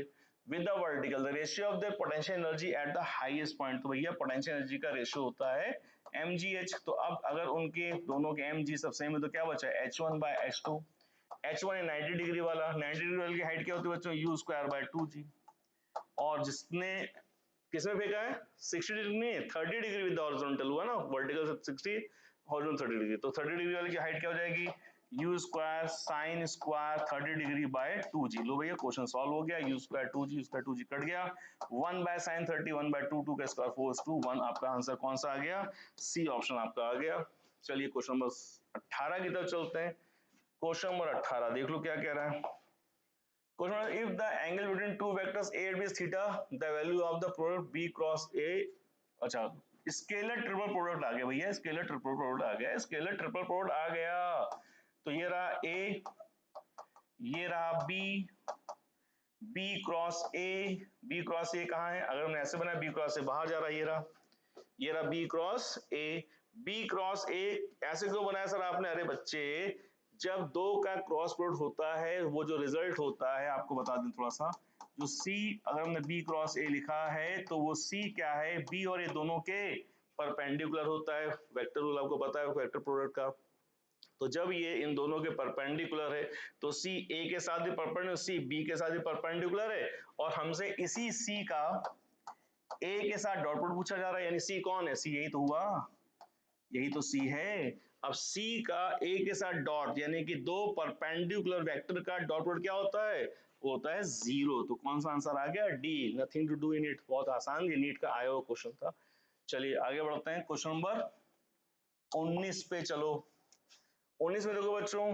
With the vertical the ratio of the potential energy at the highest point, तो भैया पोटेंशियल एनर्जी का रेशियो होता है mgh। तो अब अगर उनके दोनों के mg सब सेम है तो क्या बचा है? h1 bye h2। h1 है 90 डिग्री वाला, 90 डिग्री वाले की हाइट क्या होती है बच्चों? u square by 2g। और जिसने किसमें फेंका है? 60 डिग्री नहीं, 30 डिग्री विद हॉरिजॉन्टल हुआ ना, वर्टिकल 60, हॉरिजॉन्टल 30 डिग्री। तो 30 डिग्री वाले की हाइट क्या हो जाएगी? u square sine square 30 degree by 2g। लो भैया क्वेश्चन सॉल्व हो गया। u square 2g, u square 2g cut गया, 1 बाय साइन 30, 1 बाय 2, 2 का स्क्वायर 4:1। आपका आंसर कौन सा आ गया? सी ऑप्शन आपका आ गया। चलिए क्वेश्चन नंबर 18 की तरफ चलते हैं। क्वेश्चन नंबर 18 देख लो क्या कह रहा है। Question: If the angle between two vectors A and B is theta, the value of the product B cross A, अच्छा स्केलर ट्रिपल प्रोडक्ट आ गया भैया, स्केलर ट्रिपल प्रोडक्ट आ गया, स्केलर ट्रिपल प्रोडक्ट आ गया। तो ये रहा A, ये रहा B, B cross A, B cross A कहाँ है? अगर हमने ऐसे बनाया B क्रॉस A बाहर जा रहा है, ये रहा B cross A। B cross A ऐसे क्यों बनाया सर आपने? अरे बच्चे जब दो का क्रॉस प्रोडक्ट होता है, वो जो रिजल्ट होता है, आपको बता दें थोड़ा सा, जो C अगर हमने B क्रॉस A लिखा है तो वो C क्या है? B और A दोनों के परपेंडिकुलर होता है। वेक्टर रूल आपको पता है वेक्टर प्रोडक्ट का। तो जब ये इन दोनों के परपेंडिकुलर है तो C A के साथ भी परपेंडिकुलर, C B के साथ भी परपेंडिकुलर है, और हमसे इसी C का A के साथ डॉट प्रोडक्ट पूछा जा रहा है। यानी C कौन है? C यही तो हुआ, यही तो C है। अब C का A के साथ डॉट, यानी कि दो परपेंडिकुलर वेक्टर का डॉट प्रोडक्ट क्या होता है? वो होता है 0। तो कौन सा आंसर आ गया? D, nothing to do in it. बहुत आसान, ये नीट का आया हुआ क्वेश्चन था। चलिए आगे बढ़ते हैं, क्वेश्चन नंबर 19 पे चलो। 19 में देखो बच्चों,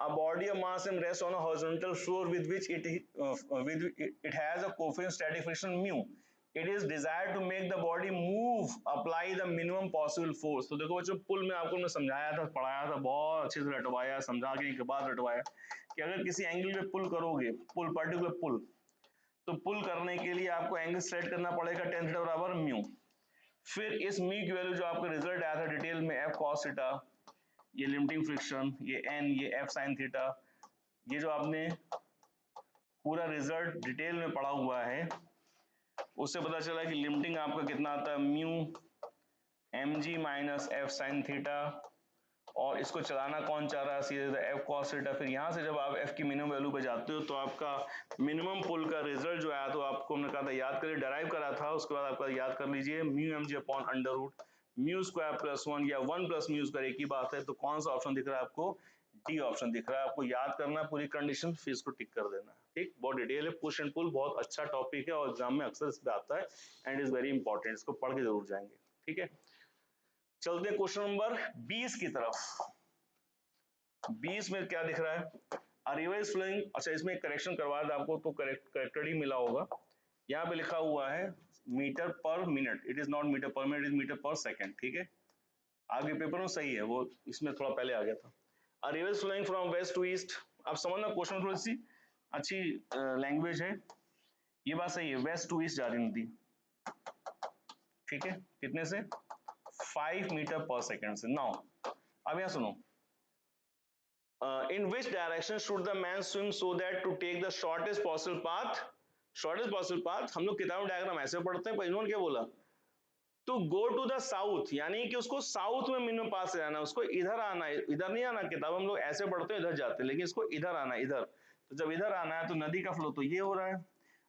a body of mass and rests on a horizontal floor with which it has a coefficient static friction mu. It is desired to make the body move, apply the minimum possible force. तो देखो बच्चों, पुल में आपको मैं समझाया था, पढ़ाया था, बहुत अच्छे से रटवाया, समझाने के बाद रटवाया कि अगर किसी एंगल पे पुल करोगे, पुल पर्टिकुलर पुल, तो पुल करने के लिए आपको एंगल सेट करना पड़ेगा tan थीटा बराबर म्यू। फिर इस म्यू की वैल्यू जो आपका रिजल्ट आया था डिटेल में f cos थीटा, ये लिमिटिंग फ्रिक्शन, ये n, ये f sin थीटा, ये जो आपने पूरा रिजल्ट डिटेल में पढ़ा हुआ है, उससे पता चला कि लिमिटिंग आपका कितना आता है? Mu mg minus f sin theta, और इसको चलाना कौन चाह रहा है? सीधे f cos थीटा। फिर यहाँ से जब आप f की मिनिमम वैल्यू पे जाते हो तो आपका मिनिमम पुल का रिजल्ट जो आया, तो आपको हमने कहा था याद करिए, डराइव करा था, उसके बाद आपका याद कर लीजिए mu mg upon under root mu square plus 1 या 1 प्लस म्यू स्क्वायर एक ही बात है, तो कौन सा ऑप्शन दिख रहा है आपको? डी ऑप्शन दिख रहा है। आपको याद करना है पूरी कंडीशन, फिर इसको टिक कर देना है, ठीक। बहुत डिटेल है, पुश एंड पुल बहुत अच्छा टॉपिक है और एग्जाम में अक्सर इस पे आता है एंड इज वेरी इंपॉर्टेंट, इसको पढ़ के जरूर जाएंगे, ठीक है। चलते हैं क्वेश्चन नंबर 20 की तरफ। 20 में क्या दिख रहा है? अ रिवर इज फ्लोइंग, अच्छा इसमें करेक्शन करवा दे आपको तो करेक्टेड ही मिला होगा। यहाँ पे लिखा हुआ है metre per minute, it is not metre per minute, is metre per second, ठीक है। आगे पेपर में सही है, वो इसमें थोड़ा पहले आ गया था। A river is flowing from west to east, आप समझना क्वेश्चन थोड़ी सी अच्छी लैंग्वेज है। ये बात सही है, वेस्ट टू ईस्ट जा रही नदी, ठीक है। कितने से? 5 मीटर पर सेकंड से। नाउ अब यहाँ सुनो, in which direction should the man swim so that to take the shortest possible path? shortest possible path हम लोग किताब में डायग्राम ऐसे पढ़ते हैं, पर इन्होंने क्या बोला? To go to the south, यानी कि उसको साउथ में मिनिमम पास से जाना है, उसको इधर आना है, इधर नहीं आना। किताब हम लोग ऐसे पढ़ते हैं इधर जाते हैं, लेकिन इसको इधर आना है, इधर। तो जब इधर आना है तो नदी का फ्लो तो ये हो रहा है,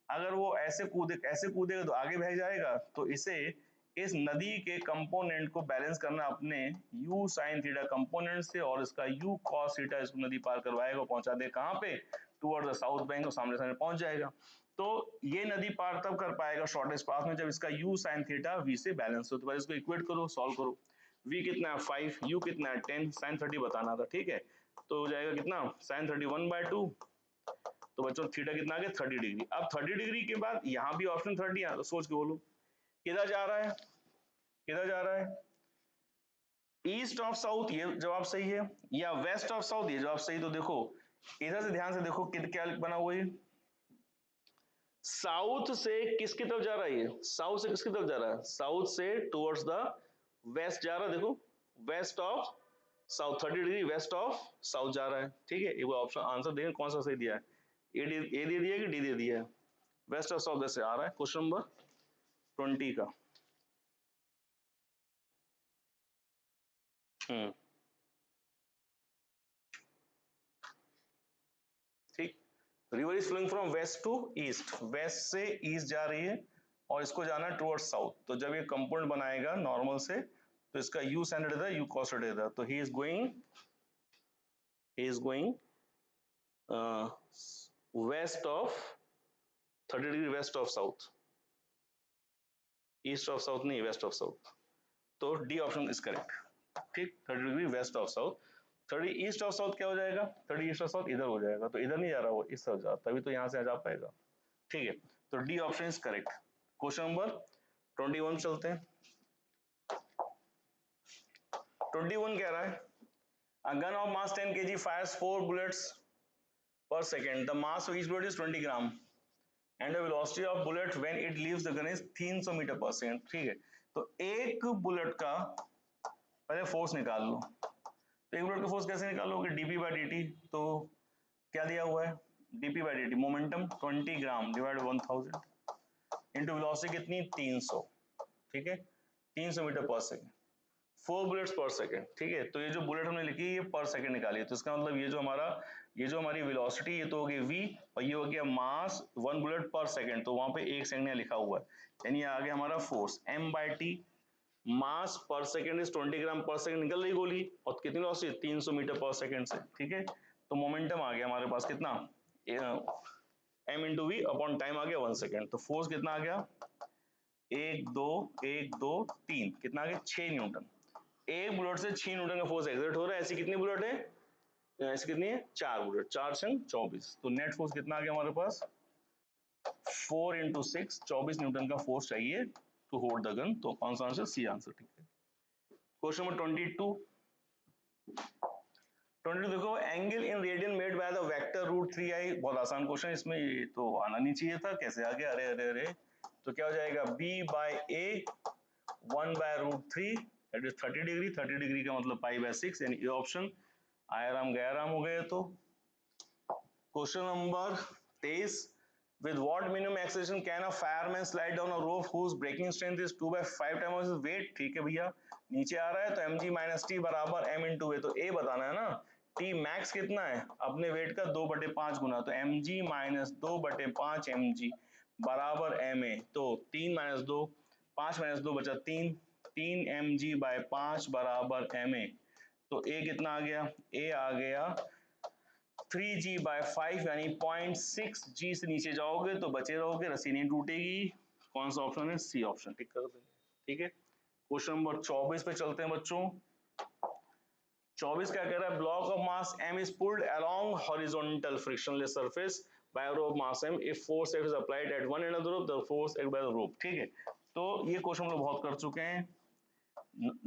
अगर वो ऐसे कूदेगा तो आगे बह जाएगा। तो इसे इस नदी के कंपोनेंट को बैलेंस करना अपने u sin थीटा कंपोनेंट से, और इसका u cos थीटा इसको नदी पार करवाएगा, पहुंचा दे कहां पे? टुवर्ड्स द साउथ बैंक, और सामने सामने पहुंच जाएगा। तो ये नदी पार तब कर पाएगा शॉर्टेस्ट पाथ में जब इसका u sin थीटा v से बैलेंस हो। तो पहले इसको इक्वेट करो, सॉल्व करो। v कितना है 5, u कितना है 10, sin 30 बताना था, ठीक है। तो हो जाएगा कितना? sin 30 1/2। तो बच्चों थीटा कितना आ गया? 30 डिग्री। अब 30 डिग्री के बाद यहाँ भी ऑप्शन 30 है, तो सोच के बोलो किधर जा रहा है, किधर जा रहा है? ईस्ट ऑफ साउथ, ये जवाब सही है, या वेस्ट ऑफ साउथ, ये जवाब सही। तो देखो इधर से ध्यान से देखो क्या बना हुआ है, साउथ से किसकी तरफ जा रहा है? ये साउथ से किसकी तरफ जा रहा है? साउथ से टुवर्ड्स द वेस्ट जा रहा है। देखो west of south, 30 degree west of south जा रहा है, ठीक है। ये वो ऑप्शन आंसर देखें कौन सा सही दिया है, ए दे दिया कि डी दे दिया है? वेस्ट ऑफ साउथ से आ रहा है। क्वेश्चन नंबर 20 का। ठीक, river is flowing from west to east, west से ईस्ट जा रही है और इसको जाना है टुवर्ड्स साउथ। तो जब ये कंपाउंड बनाएगा नॉर्मल से, तो इसका u sin इधर, u cos इधर, तो he is going west of 30 degree, west of south, east of south नहीं, वेस्ट ऑफ साउथ। तो डी ऑप्शन इज करेक्ट, ठीक। 30 degree west of south. 30 east of south क्या हो जाएगा? 30 ईस्ट ऑफ साउथ इधर हो जाएगा, तो इधर नहीं जा रहा, वो इस तरफ जा, तभी तो यहाँ से जा पाएगा, ठीक है। तो D option is correct. Question number 21 चलते हैं। 21 कह रहा है a gun of mass 10 kg fires 4 bullets per second, the mass of each bullet is 20 gram and the velocity of bullet when it leaves the gun is 300 metre पर second, ठीक है। तो एक बुलेट का पहले फोर्स निकाल लो, तो एक बुलेट का फोर्स कैसे निकालोगे? dp by dt, तो क्या दिया हुआ है? dp by dt momentum 20 gram divide 1000 into velocity कितनी? 300, ठीक है। 300 मीटर पर सेकेंड, 4 बुलेट्स पर सेकेंड, ठीक है। तो ये जो बुलेट हमने लिखी है ये पर सेकेंड निकाली है, तो इसका मतलब ये जो हमारी वेलोसिटी, ये तो होगी v, और ये हो गया मास 1 बुलेट पर सेकेंड, तो वहां पे 1 सेकंड में लिखा हुआ है, यानी आ गया हमारा फोर्स m/t। मास पर सेकेंड इज 20 ग्राम पर सेकेंड, निकल रही गोली, और कितनी वेलोसिटी? 300 मीटर पर सेकेंड से, ठीक है। तो मोमेंटम आ गया हमारे पास कितना? m into v upon time आ गया 1 सेकेंड। तो फोर्स कितना आ गया? 1 2 1 2 3, कितना आ गया? 6 न्यूटन। एक बुलेट से 6 न्यूटन का फोर्स एक्सर्ट हो रहा है। ऐसी कितनी बुलेट है? ऐसी कितनी है? 4 बुलेट, 4 6 24। तो नेट फोर्स कितना आ गया हमारे पास? 4 इंटू 6, 24 न्यूटन का फोर्स चाहिए टू होल्ड द गन। तो कौन सा आंसर? सी आंसर, ठीक है। Question number 22। देखो, angle in radian made by the vector root 3i, बहुत आसान क्वेश्चन, इसमें ये तो आना नहीं चाहिए था, कैसे आ गया? अरे अरे अरे, तो क्या हो जाएगा? b by a 1/√3 that is 30 degree. 30 degree का मतलब π/6, यानी ये ऑप्शन आयाराम गयाराम हो गए। तो question number 23, with what minimum acceleration can a fireman slide down a rope whose breaking strength is 2/5 times his weight? ठीक है भैया, नीचे आ रहा है तो mg माइनस टी बराबर m इंटू ए, तो a बताना है ना। t मैक्स कितना है? अपने वेट का 2/5 गुना, तो mg माइनस 2/5 mg बराबर ma। तो 3 - 2, 5 - 2 बचा 3, 3 mg/5 बराबर ma। तो a कितना आ गया, a आ गया 3g/5 यानी 0.6 g से नीचे जाओगे तो बचे रहोगे, रस्सी नहीं टूटेगी। कौन सा ऑप्शन है, सी ऑप्शन, टिक कर देंगे। ठीक है, क्वेश्चन नंबर 24 पे चलते हैं बच्चों। 24 क्या कह रहा है, block of mass m is pulled along horizontal frictionless surface by a rope mass m if force F is applied at one end of the rope, the force act by the rope. ठीक है, तो ये question हम लोग बहुत कर चुके हैं।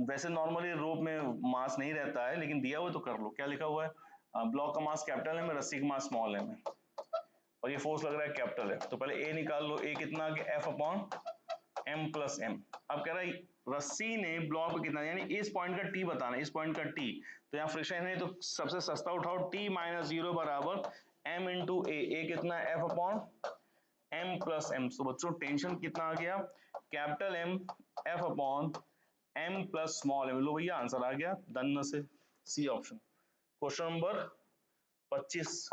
वैसे नॉर्मली रोप में मास नहीं रहता है, लेकिन दिया हुआ तो कर लो। क्या लिखा हुआ है, ब्लॉक का मास कैपिटल है में, रस्सी का मास स्मॉल है में, और ये फोर्स लग रहा है कैपिटल है। तो पहले A निकाल लो, A कितना आ गया F upon m plus m। अब कह रहा है रस्सी ने ब्लॉक पे कितना, यानी इस पॉइंट का t बताना, इस पॉइंट का t। तो यहाँ फ्रिक्शन है तो सबसे सस्ता उठाओ, t माइनस 0 बराबर m इंटू a कितना है F upon m plus m। तो बच्चों टेंशन कितना आ गया, capital M F upon m plus small m। लो भैया आंसर आ गया डन से, सी ऑप्शन। Question number 25।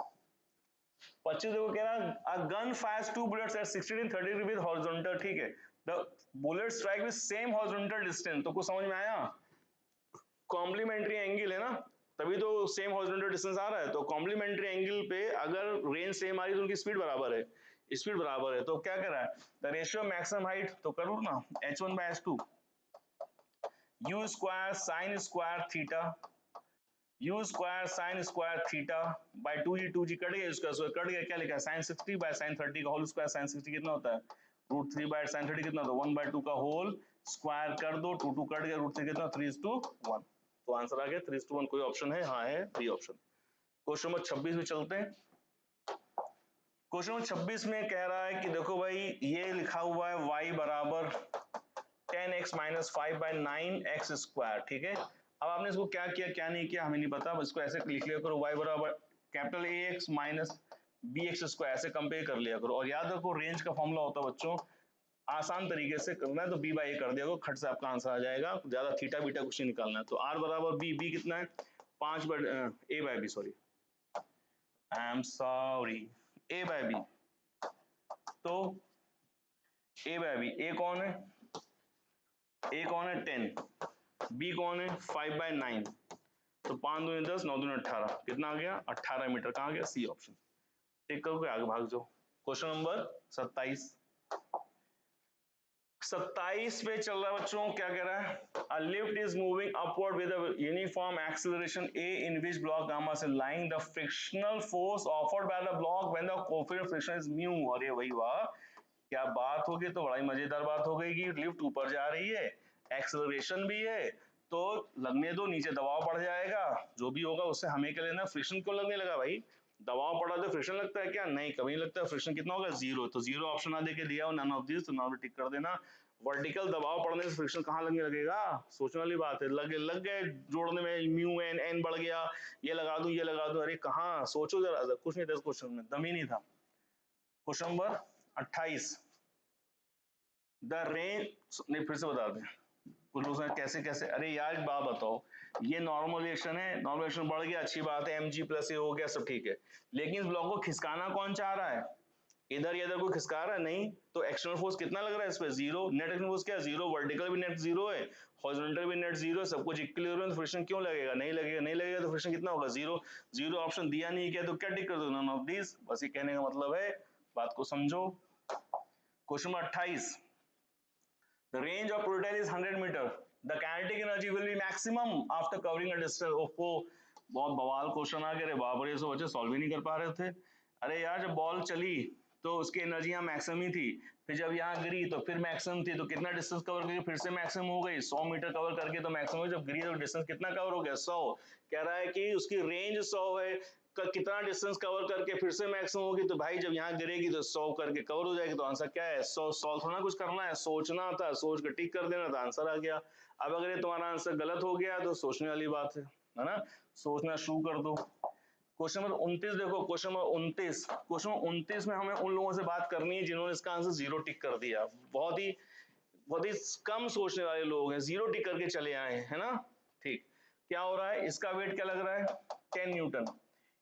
25 देखो कह रहा है gun fires 2 bullets at 16 and 30 degree with horizontal. ठीक है, the bullet strike with same horizontal distance. तो कुछ समझ में आया, कॉम्प्लीमेंट्री एंगल है ना, तभी तो सेम हॉरिजॉन्टल डिस्टेंस आ रहा है। तो कॉम्प्लीमेंट्री एंगल पे अगर रेंज सेम आ रही है तो उनकी स्पीड बराबर है, स्पीड बराबर है। तो क्या कर रहा है, द रेशियो मैक्सिमम हाइट, तो कर लो ना h1/h2 u square sine square theta, u square sine square theta bye 2g cut गया, उसका स्क्वायर कट गया, क्या लिखा है साइन 60 बाय साइन 30 का होल स्क्वायर। साइन 60 कितना होता है, √3 बाय साइन 30 कितना होता है 1/2 का होल स्क्वायर कर दो, 2 कट गया, √3 कितना 3:1। तो आंसर आ गया 3:1। कोई ऑप्शन है, हाँ है डी ऑप्शन। क्वेश्चन नंबर 26 में चलते हैं। क्वेश्चन नंबर 26 में कह रहा है कि देखो भाई ये लिखा हुआ है y बराबर 10x माइनस 5/9x स्क्वायर। ठीक है, अब आपने इसको क्या किया क्या नहीं किया हमें नहीं पता, इसको ऐसे लिख लिया करो y बराबर capital AX minus BX square, ऐसे कंपेयर कर लिया करो। और याद रखो रेंज का फॉर्मूला होता है बच्चों, आसान तरीके से करना है तो b/a कर दिया करो, खट से आपका आंसर आ जाएगा, ज्यादा थीटा बीटा कुछ नहीं निकालना है। तो r बराबर b कितना है 5/a/b, sorry I am sorry, a/b। तो a/b, a कौन है, a कौन है 10, b कौन है 5/9, तो 5 दूनी 10, 9 दूनी 18, कितना आ गया 18 मीटर। कहाँ आ गया, सी ऑप्शन। टिक करोगे आगे भाग जाओ। Question number 27। 27 पे चल रहा है बच्चों, क्या कह रहा है, a lift is moving upward with a uniform acceleration a in which block gamma is lying, the frictional force offered by the block when the coefficient of friction is mu। अरे भाई वाह, क्या बात होगी, तो बड़ा ही मजेदार बात हो गई कि लिफ्ट ऊपर जा रही है, एक्सेलरेशन भी है, तो लगने दो, नीचे दबाव बढ़ जाएगा, जो भी होगा उससे हमें क्या लेना। फ्रिक्शन क्यों लगने लगा भाई, दबाव पड़ा तो फ्रिक्शन लगता है क्या, नहीं कभी नहीं लगता। फ्रिक्शन कितना होगा, जीरो। तो जीरो ऑप्शन ना देके दिया हो नन ऑफ दिस, तो नॉन टिक कर देना। वर्टिकल दबाव पड़ने से फ्रिक्शन कहाँ लगने लगेगा, सोचने वाली बात है। लग गए जोड़ने में, म्यू एन एन बढ़ गया, ये लगा दूं ये लगा दूं, अरे कहाँ, सोचो जरा, कुछ नहीं था इस क्वेश्चन में, दम ही नहीं था। क्वेश्चन नंबर 28, द रेंज, नहीं फिर से बता दें, कुछ लोग कैसे कैसे, अरे यार एक बात बताओ, ये नॉर्मल रिएक्शन है, नॉर्मल रिएक्शन बढ़ गया अच्छी बात है, mg+ हो गया सब ठीक है, लेकिन इस ब्लॉक को खिसकाना कौन चाह रहा है, इधर या इधर कोई खिसका रहा है नहीं, तो एक्सटर्नल फोर्स कितना लग रहा है इस पे, जीरो। नेट एक्सटर्नल फोर्स क्या है, जीरो। वर्टिकल भी नेट जीरो है, हॉरिजॉन्टल भी नेट जीरो है, सब कुछ इक्विलिब्रियम है, तो फ्रिक्शन क्यों लगेगा, नहीं लगेगा, नहीं लगेगा तो फ्रिक्शन कितना होगा, जीरो। जीरो ऑप्शन दिया नहीं किया तो क्या टिक कर दो, नन ऑफ दिस। बस ये कहने का मतलब है, बात को समझो। Question number 28, the range of projectile is 100 meter, the kinetic energy will be maximum after covering a distance। ओफो, बहुत बवाल क्वेश्चन आ गया रे बाप रे, बच्चे सॉल्व ही नहीं कर पा रहे थे। अरे यार जब बॉल चली तो उसकी एनर्जी यहाँ मैक्सिमम ही थी, फिर जब यहाँ गिरी तो फिर मैक्सिमम थी, तो कितना डिस्टेंस कवर करके फिर से मैक्सिमम हो गई, 100 मीटर कवर करके तो मैक्सिमम, जब गिरी तो डिस्टेंस कितना कवर हो गया, 100। कह रहा है कि उसकी रेंज 100 है, कितना डिस्टेंस कवर करके फिर से मैक्सिमम होगी, तो भाई जब यहाँ गिरेगी तो 100 करके कवर हो जाएगी। तो आंसर क्या है, 100। सॉल्व थोड़ा कुछ करना है, सोचना था, सोच के टिक कर देना था, आंसर आ गया। अब अगर ये तुम्हारा आंसर गलत हो गया तो सोचने वाली बात है ना, सोचना शुरू कर दो। क्वेश्चन नंबर 29 देखो, क्वेश्चन नंबर 29, क्वेश्चन नंबर 29 में हमें उन लोगों से बात करनी है जिन्होंने इसका आंसर जीरो टिक कर दिया। बहुत ही कम सोचने वाले लोग हैं, जीरो टिक करके चले आए हैं, है ना। ठीक, क्या हो रहा है, इसका वेट क्या लग रहा है 10 न्यूटन,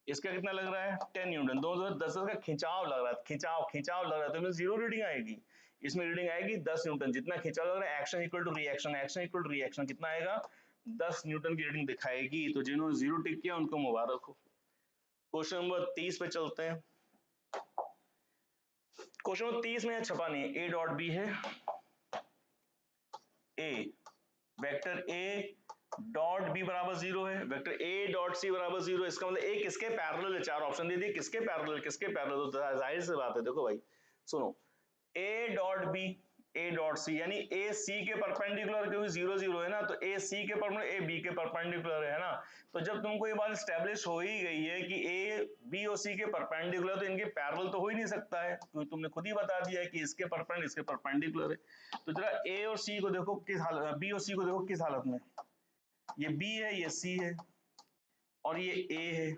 इसका कितना लग रहा है 10 न्यूटन, दोनों 10 का खिंचाव लग रहा है, खिंचाव लग रहा है, तो जीरो रीडिंग आएगी। इसमें रीडिंग आएगी 10 न्यूटन, जितना खींचा लग रहा है action equal to reaction, action equal to reaction कितना आएगा 10 न्यूटन की रीडिंग दिखाएगी। तो जिन्होंने 0 टिक किया उनको मुबारक हो। क्वेश्चन नंबर 30 पे चलते हैं। क्वेश्चन नंबर 30 में छपा नहीं है, ए डॉट बी है, ए वेक्टर ए डॉट बी बराबर 0 है, वेक्टर ए डॉट सी बराबर 0 है। इसका मतलब ए किसके पैरेलल है, 4 ऑप्शन दे दिए, किसके पैरेलल, किसके पैरेलल, तो जाहिर सी बात है। देखो भाई सुनो, A dot B A dot C यानी ए सी के परपेंडिकुलर, क्योंकि 0 0 है ना, तो ए सी के परपेंडिकुलर ए बी के परपेंडिकुलर है ना। तो जब तुमको ये बात स्टैब्लिश हो ही गई है कि ए बी और सी के परपेंडिकुलर, तो इनके पैरेलल तो हो ही नहीं सकता है, क्योंकि तुमने खुद ही बता दिया है कि इसके परपेंडिकुलर इसके परपेंडिकुलर है। तो जरा ए और सी को देखो किस हालत, बी और सी को देखो किस हालत में, ये बी है ये सी है और ये ए है,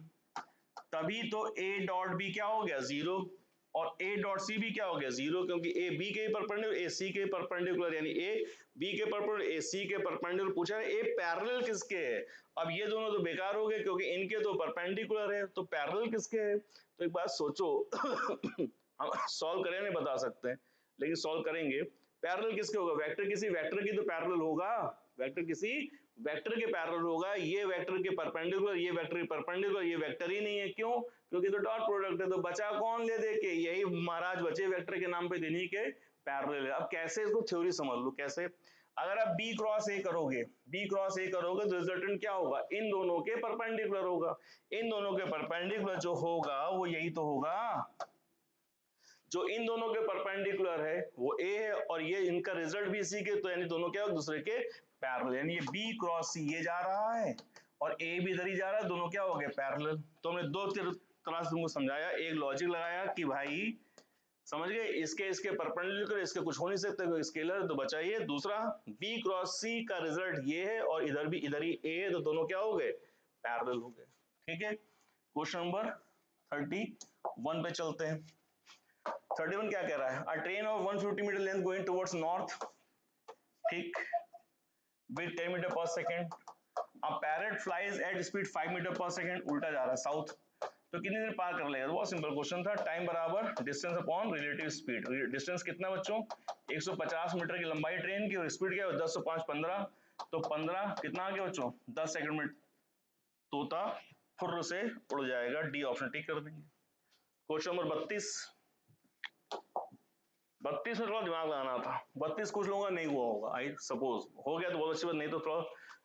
तभी तो ए डॉट बी क्या हो गया 0 और ए डॉट सी भी क्या हो गया 0, क्योंकि ए बी के परपेंडिकुलर ए सी के परपेंडिकुलर, यानी ए बी के परपेंडिकुलर ए सी के परपेंडिकुलर। पूछा है ए पैरेलल किसके है, अब ये दोनों तो बेकार हो गए क्योंकि इनके तो परपेंडिकुलर है, तो पैरेलल किसके है। तो एक बात सोचो हम सॉल्व करें नहीं बता सकते हैं, लेकिन सॉल्व करेंगे। पैरेलल किसके होगा, वेक्टर किसी वेक्टर की तो पैरेलल होगा, वेक्टर किसी वेक्टर के पैरेलल होगा, ये वेक्टर के परपेंडिकुलर, ये वेक्टर के परपेंडिकुलर, ये वेक्टर ही नहीं है, क्यों, क्योंकि तो डॉट प्रोडक्ट है। तो बचा कौन ले दे के, यही महाराज बचे वेक्टर के नाम पे देनी के पैरेलल है। अब कैसे इसको थ्योरी समझ लो कैसे, अगर आप बी क्रॉस ए करोगे, बी क्रॉस ए करोगे तो रिजल्टेंट क्या होगा, इन दोनों के परपेंडिकुलर होगा, इन दोनों के परपेंडिकुलर जो होगा वो यही तो होगा, जो इन दोनों के परपेंडिकुलर है वो ए है और ये इनका रिजल्ट भी इसी के, तो यानी दोनों क्या एक दूसरे के पैरेलल, यानी ये बी क्रॉस सी ये जा रहा है और ए भी इधर ही जा रहा है, दोनों क्या हो गए पैरेलल। तो हमने दो तरह से तुमको समझाया, एक लॉजिक लगाया कि भाई समझ गए इसके इसके परपेंडिकुलर, इसके कुछ हो नहीं सकते कोई स्केलर, तो बचा ये। दूसरा बी क्रॉस सी का रिजल्ट ये है और इधर भी इधर ही ए है, तो दोनों क्या हो गए पैरेलल हो गए। ठीक है, क्वेश्चन नंबर 31 पे चलते हैं। 31 क्या कह रहा है, a train of 150 metre length going towards north, ठीक, with 10 metre per second, a parrot flies at speed 5 metre per second, उल्टा जा रहा है साउथ, तो कितनी देर पार कर लेगा, बहुत सिंपल क्वेश्चन था, टाइम बराबर distance upon relative speed. Distance कितना बच्चों 150 मीटर की लंबाई ट्रेन की और स्पीड क्या है 10 से 5 15, तो 15 कितना आ गया बच्चों 10 सेकंड में तोता फुर्र से उड़ जाएगा, डी ऑप्शन टिक कर देंगे। क्वेश्चन नंबर 32, 32 में थोड़ा दिमाग लगाना था, 32 कुछ लोगों का नहीं हुआ होगा, आई सपोज हो गया तो बहुत अच्छी बात, नहीं तो थोड़ा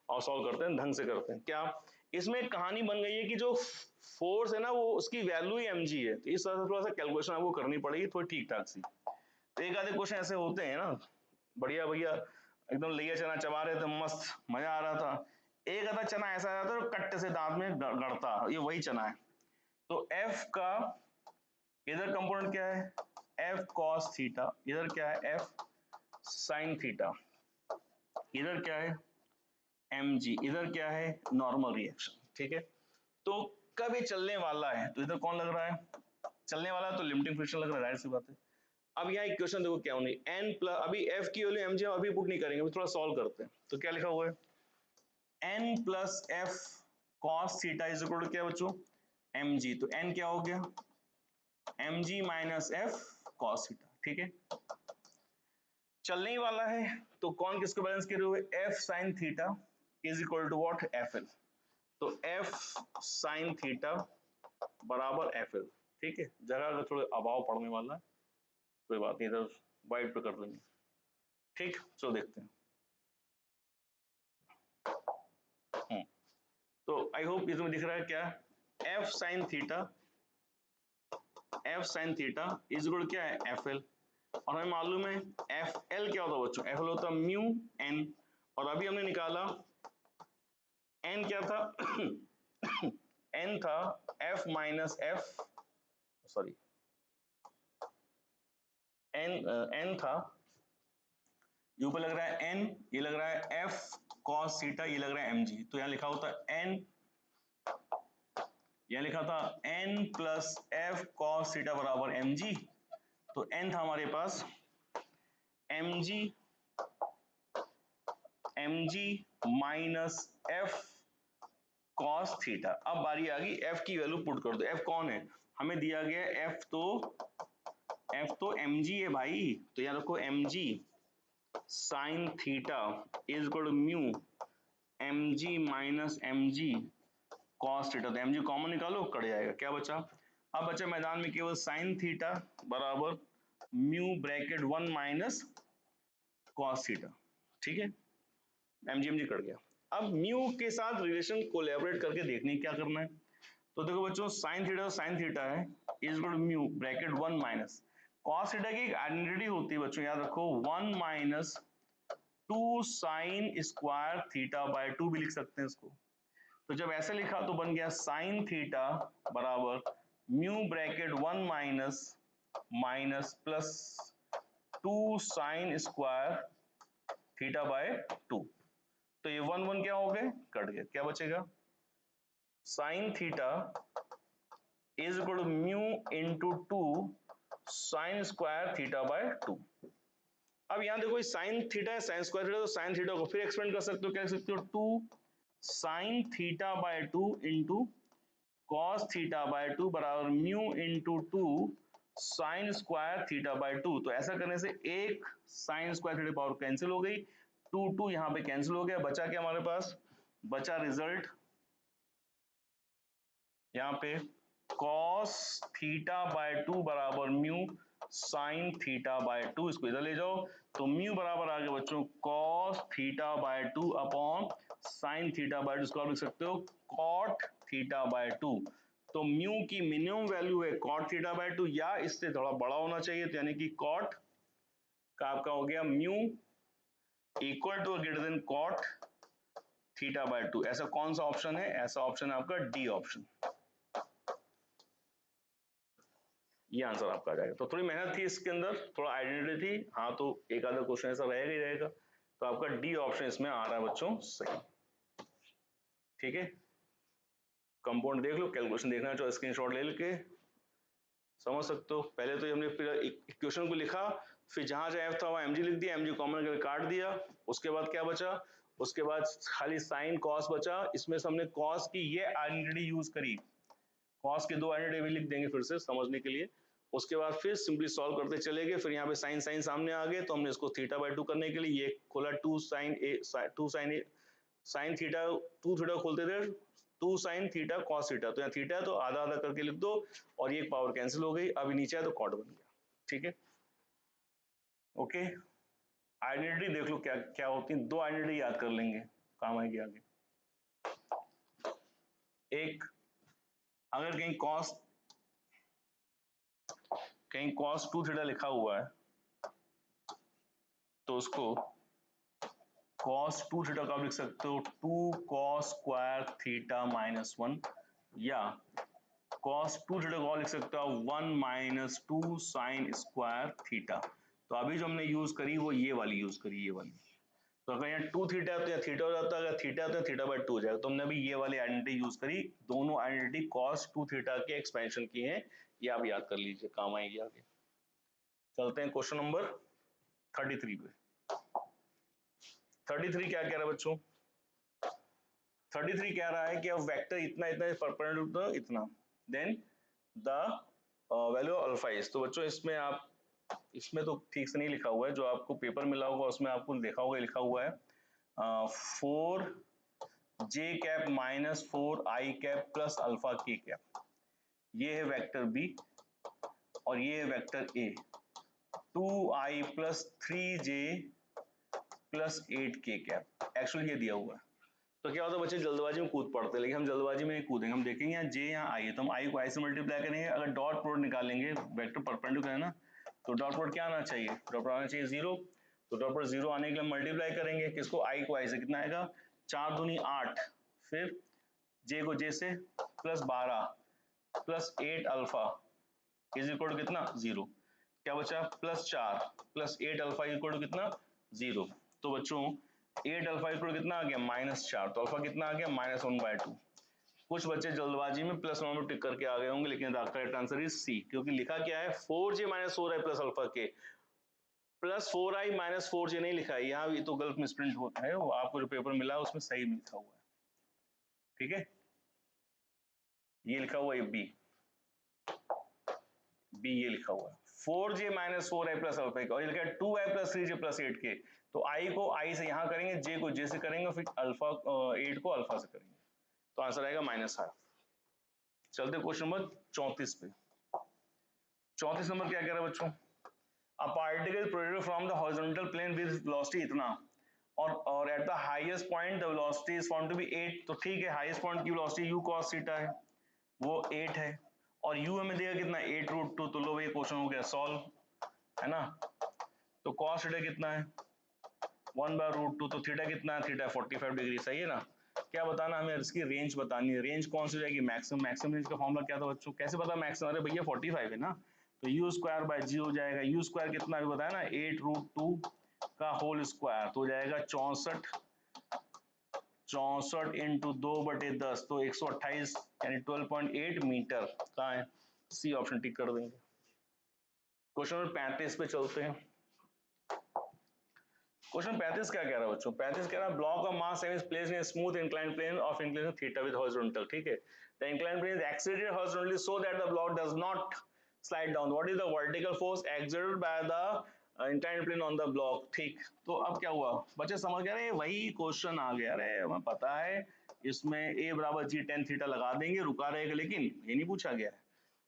और सॉल्व करते हैं ढंग से करते हैं। क्या इसमें एक कहानी बन गई है कि जो फोर्स है ना वो उसकी वैल्यू ही mg है, तो इस तरह से थोड़ा सा कैलकुलेशन आपको करनी पड़ेगी थोड़ी ठीक ठाक सी। तो एक आधे क्वेश्चन ऐसे होते हैं ना बढ़िया भैया एकदम लिया चना चबा रहे थे मस्त मजा आ रहा था, एक आधा चना ऐसा आ जाता है कट्टे से दांत में गड़ता, ये वही चना है। तो f का इधर कंपोनेंट क्या है f cos थीटा, इधर क्या है f sin थीटा, इधर क्या है mg, इधर क्या है नॉर्मल रिएक्शन। ठीक है, तो कब ये चलने वाला है, तो इधर कौन लग रहा है चलने वाला, तो लिमिटिंग फ्रिक्शन लग रहा है, जाहिर सी बात है। अब यहाँ इक्वेशन देखो क्या होनी, n प्लस अभी f की वैल्यू mg अभी पुट नहीं करेंगे, अभी थोड़ा सॉल्व करते हैं। तो क्या लिखा हुआ है n plus f cos theta is equal to क्या बच्चों mg, तो n क्या हो गया mg minus f cos theta. ठीक है, चलने ही वाला है तो कौन किसको बैलेंस करे हुए f sin theta is equal to what fl, तो f sin थीटा बराबर fl। ठीक है, जरा अगर थोड़े अभाव पड़ने वाला है कोई बात नहीं, इधर वाइट पे कर लेंगे। ठीक, चलो देखते हैं। तो आई होप इसमें दिख रहा है क्या f sin theta is equal क्या है fl, और हमें मालूम है fl क्या होता है बच्चों, fl होता है म्यू n, और अभी हमने निकाला n क्या था n था f minus f, sorry n था, ये ऊपर लग रहा है n, ये लग रहा है f cos थीटा, ये लग रहा है mg, तो यहाँ लिखा होता है n, यहाँ लिखा था n plus f cos theta बराबर mg, तो n था हमारे पास mg minus f cos theta. अब बारी आ गई f की वैल्यू पुट कर दो, f कौन है हमें दिया गया f, तो एफ तो mg है भाई, तो यहाँ रखो mg sine theta is equal to mu mg minus mg cos theta. तो mg कॉमन निकालो, कट जाएगा, क्या बचा? अब बचा मैदान में केवल साइन थीटा बराबर mu bracket 1 minus cos theta. ठीक है, mg कट गया। अब म्यू के साथ रिलेशन कोलैबोरेट करके देखने क्या करना है। तो देखो बच्चों, साइन थीटा है is equal to mu bracket 1 minus cos theta की एक आइडेंटिटी होती है बच्चों, याद रखो 1 minus 2 sine square theta by 2 भी लिख सकते हैं इसको। तो जब ऐसे लिखा तो बन गया साइन थीटा बराबर mu bracket 1 minus minus plus 2 sine square theta by 2। तो ये 1 1 क्या हो गए, कट गया, क्या बचेगा? Sine theta is equal to mu into 2 sine square theta by 2। अब यहां देखो साइन थीटा है, साइन स्क्वायर थीटा, तो साइन थीटा को फिर एक्सपेंड कर सकते हो, क्या लिख सकते हो? 2 sine theta by 2 into cos theta by 2 बराबर mu into 2 sine square theta by 2। तो ऐसा करने से एक sign square theta power cancel हो गई, 2 यहां पे कैंसिल हो गया, बचा क्या हमारे पास? बचा रिजल्ट यहाँ पे cos थीटा बाय 2 बराबर म्यू साइन थीटा बाय 2। इसको इधर ले जाओ तो म्यू बराबर आ गया बच्चों cos theta by 2 upon sine theta by 2। इसको आप लिख सकते हो cot थीटा बाय 2। तो म्यू की मिनिमम वैल्यू है cot थीटा बाय 2 या इससे थोड़ा बड़ा होना चाहिए, तो यानी कि cot का आपका हो गया mu equal to greater than cot theta by 2। ऐसा कौन सा ऑप्शन है? ऐसा ऑप्शन है आपका डी ऑप्शन। ये आंसर आपका आ जाएगा। तो थोड़ी मेहनत थी इसके अंदर, थोड़ा आइडेंटिटी थी, हाँ तो एक आधा क्वेश्चन ऐसा रहेगा ही रहेगा। तो आपका डी ऑप्शन इसमें आ रहा है बच्चों सही। ठीक है, कंपाउंड देख लो, कैलकुलेशन देखना है तो स्क्रीनशॉट ले लेके समझ सकते हो। पहले तो हमने फिर इक्वेशन को लिखा, फिर जहां जहां एफ था वहां mg लिख दिया, mg कॉमन करके काट दिया। उसके बाद क्या बचा? उसके बाद खाली साइन कॉस बचा, इसमें से हमने कॉस की ये आइडेंटिटी यूज करी, कॉस के दो आइडेंटिटी भी लिख देंगे फिर से समझने के लिए। उसके बाद फिर सिंपली सॉल्व करते चले गए, फिर यहाँ पे साइन साइन सामने आ गए, तो हमने इसको थीटा बाय 2 करने के लिए ये खोला 2 साइन ए साइन थीटा 2 थीटा खोलते थे 2 साइन थीटा कॉस थीटा, तो यहाँ थीटा तो आधा आधा करके लिख दो और ये पावर कैंसिल हो गई, अभी नीचे है तो कॉट बन गया। ठीक है, ओके। आइडेंटिटी देख लो क्या क्या होती है, दो आइडेंटिटी याद कर लेंगे, काम आएगी आगे। एक, अगर कहीं cos 2 थीटा लिखा हुआ है तो उसको cos 2 थीटा का आप लिख सकते हो 2 cos स्क्वायर थीटा माइनस 1, या cos 2 थीटा को लिख सकते हो 1 माइनस 2 साइन स्क्वायर थीटा। तो अभी जो हमने यूज करी वो ये वाली यूज करी, ये वाली। तो अगर यहाँ 2 थीटा है तो यहाँ थीटा हो जाता है, अगर थीटा है तो थीटा बाय 2 हो जाएगा। तो हमने अभी ये वाली आइडेंटिटी यूज करी, दोनों आइडेंटिटी cos 2 थीटा के एक्सपेंशन की है, ये आप याद कर लीजिए, काम आएगी आगे। चलते हैं क्वेश्चन नंबर 33 पे। 33 क्या कह रहा है बच्चों? 33 कह रहा है कि अब वेक्टर इतना इतना परपेंडिकुलर इतना, then the value of alpha is. तो बच्चों इसमें तो ठीक से नहीं लिखा हुआ है, जो आपको पेपर मिला होगा उसमें आपको देखा होगा लिखा हुआ है 4 जे कैप माइनस 4 आई कैप प्लस अल्फा के कैप। ये है वेक्टर बी और ये है vector A, 2i plus 3j plus 8k cap. Actually ये दिया हुआ है। तो क्या होता है बच्चे जल्दबाजी में कूद पड़ते हैं, लेकिन हम जल्दबाजी में नहीं कूदेंगे, हम देखेंगे यहाँ जे यहाँ आई है तो हम आई को आई से मल्टीप्लाई करेंगे। अगर डॉट प्रोडक्ट निकालेंगे, वेक्टर परपेंडिकुलर है ना, तो डॉट प्रोडक्ट क्या आना चाहिए? डॉट प्रोडक्ट आना चाहिए 0। तो डॉट प्रोडक्ट 0 आने के लिए मल्टीप्लाई करेंगे किसको? आई को आई से, कितना आएगा? 4 दूनी 8, फिर जे को जे से plus 12 plus 8 alpha is equal to कितना? 0। क्या बचा? Plus 4 plus 8 alpha equal to कितना? 0। तो बच्चों 8 अल्फा इक्वल कितना आ गया? -4। तो अल्फा कितना आ गया? -1/2। कुछ बच्चे जल्दबाजी में प्लस 1 में टिक करके आ गए होंगे, लेकिन करेक्ट आंसर इज सी, क्योंकि लिखा क्या है? 4j minus 4i plus alpha के, प्लस 4i माइनस 4j नहीं लिखा है, यहाँ भी तो गलत मिसप्रिंट होता है, वो आपको जो पेपर मिला है उसमें सही लिखा हुआ है। ठीक है, ये लिखा हुआ है बी, ये लिखा हुआ है 4j minus 4i plus alpha और ये लिखा है 2i plus 3j plus 8k। तो i को i से यहाँ करेंगे, j को j से करेंगे, फिर अल्फा 8 को अल्फा से करेंगे, तो आंसर आएगा -हाफ। चलते क्वेश्चन नंबर 34 पे। 34 नंबर क्या कह रहा है बच्चों, a particle projected from the horizontal plane with velocity इतना और at the highest point the velocity is found to be 8। तो ठीक है, हाईएस्ट पॉइंट की वेलोसिटी u cos थीटा है, वो 8 है, और u हमें देगा कितना 8√2। तो लो भाई क्वेश्चन हो गया सॉल्व, है ना। तो cos थीटा कितना है 1/√2, तो थीटा कितना है, थीटा 45 डिग्री, सही है ना। क्या बताना हमें, इसकी रेंज बतानी है। रेंज कौन सी हो जाएगी, मैक्सिमम। मैक्सिमम रेंज का फॉर्मूला क्या था बच्चों, कैसे पता मैक्सिमम, अरे भैया 45 है ना, तो u² g हो जाएगा। u² कितना भी बताया ना 8√2 का होल स्क्वायर, तो हो जाएगा 64 इंटू 2/10, तो 128 यानी 12.8 मीटर। कहाँ है, सी ऑप्शन टिक कर देंगे। क्वेश्चन नंबर 35 पे चलते हैं। क्वेश्चन 35 क्या कह रहा है बच्चों, 35 कह रहा है block of mass is placed in smooth inclined plane of inclination theta with horizontal. ठीक है, the inclined plane is accelerated horizontally so that the block does not slide down. What is the vertical force exerted by the inclined plane on the block. ठीक, तो अब क्या हुआ, बच्चे समझ गए, अरे वही क्वेश्चन आ गया, अरे हमें पता है इसमें a बराबर g tan थीटा लगा देंगे, रुका रहेगा, लेकिन ये नहीं पूछा गया है।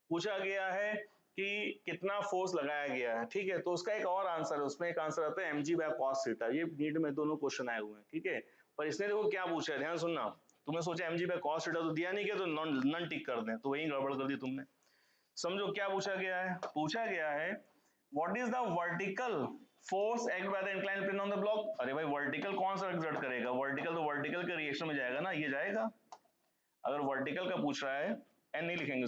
पूछा गया है कि कितना फोर्स लगाया गया है। ठीक है, तो उसका एक और आंसर है, उसमें एक आंसर आता है mg/cos थीटा। ये नीट में दोनों क्वेश्चन आए हुए हैं। ठीक है, पर इसने देखो क्या पूछा है, ध्यान सुनना। तुमने सोचा mg/cos थीटा तो दिया नहीं गया, तो नन टिक कर दें, तो वही गड़बड़ कर दी तुमने। समझो क्या पूछा गया है, पूछा गया है what is the vertical force act by the inclined plane on the block. अरे भाई वर्टिकल कौन सा एक्सर्ट करेगा, वर्टिकल तो वर्टिकल के रिएक्शन में जाएगा ना, ये जाएगा। अगर वर्टिकल का पूछ रहा है, एन नहीं लिखेंगे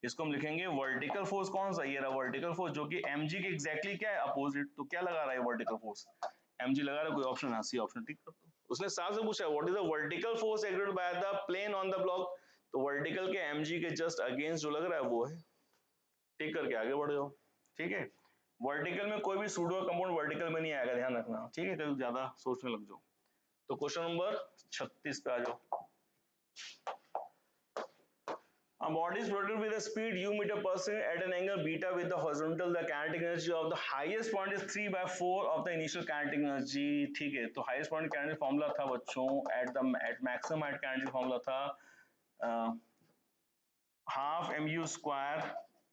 इसको हम लिखेंगे वर्टिकल फोर्स कौन सा, ये रहा वर्टिकल फोर्स, जो कि mg के एग्जैक्टली क्या है, अपोजिट। तो क्या लगा रहा है वर्टिकल फोर्स, mg लगा रहा है, कोई ऑप्शन है, सी ऑप्शन टिक कर दो। उसने साफ से पूछा है what is the vertical force acted by the plane on the block, तो वर्टिकल के mg के जस्ट अगेंस्ट जो लग रहा है वो है, टिक करके आगे बढ़ जाओ। ठीक है, वर्टिकल में कोई भी सूडो कंपाउंड वर्टिकल में नहीं आएगा, ध्यान रखना। ठीक है, कभी ज्यादा सोचने लग जाओ। तो क्वेश्चन नंबर 36 पे आ जाओ। A body is rotated with a speed u meter per second at an angle beta with the horizontal. The kinetic energy of the highest point is 3/4 of the initial kinetic energy. ठीक है, तो highest point kinetic formula था बच्चों, at maximum height kinetic formula था half mu square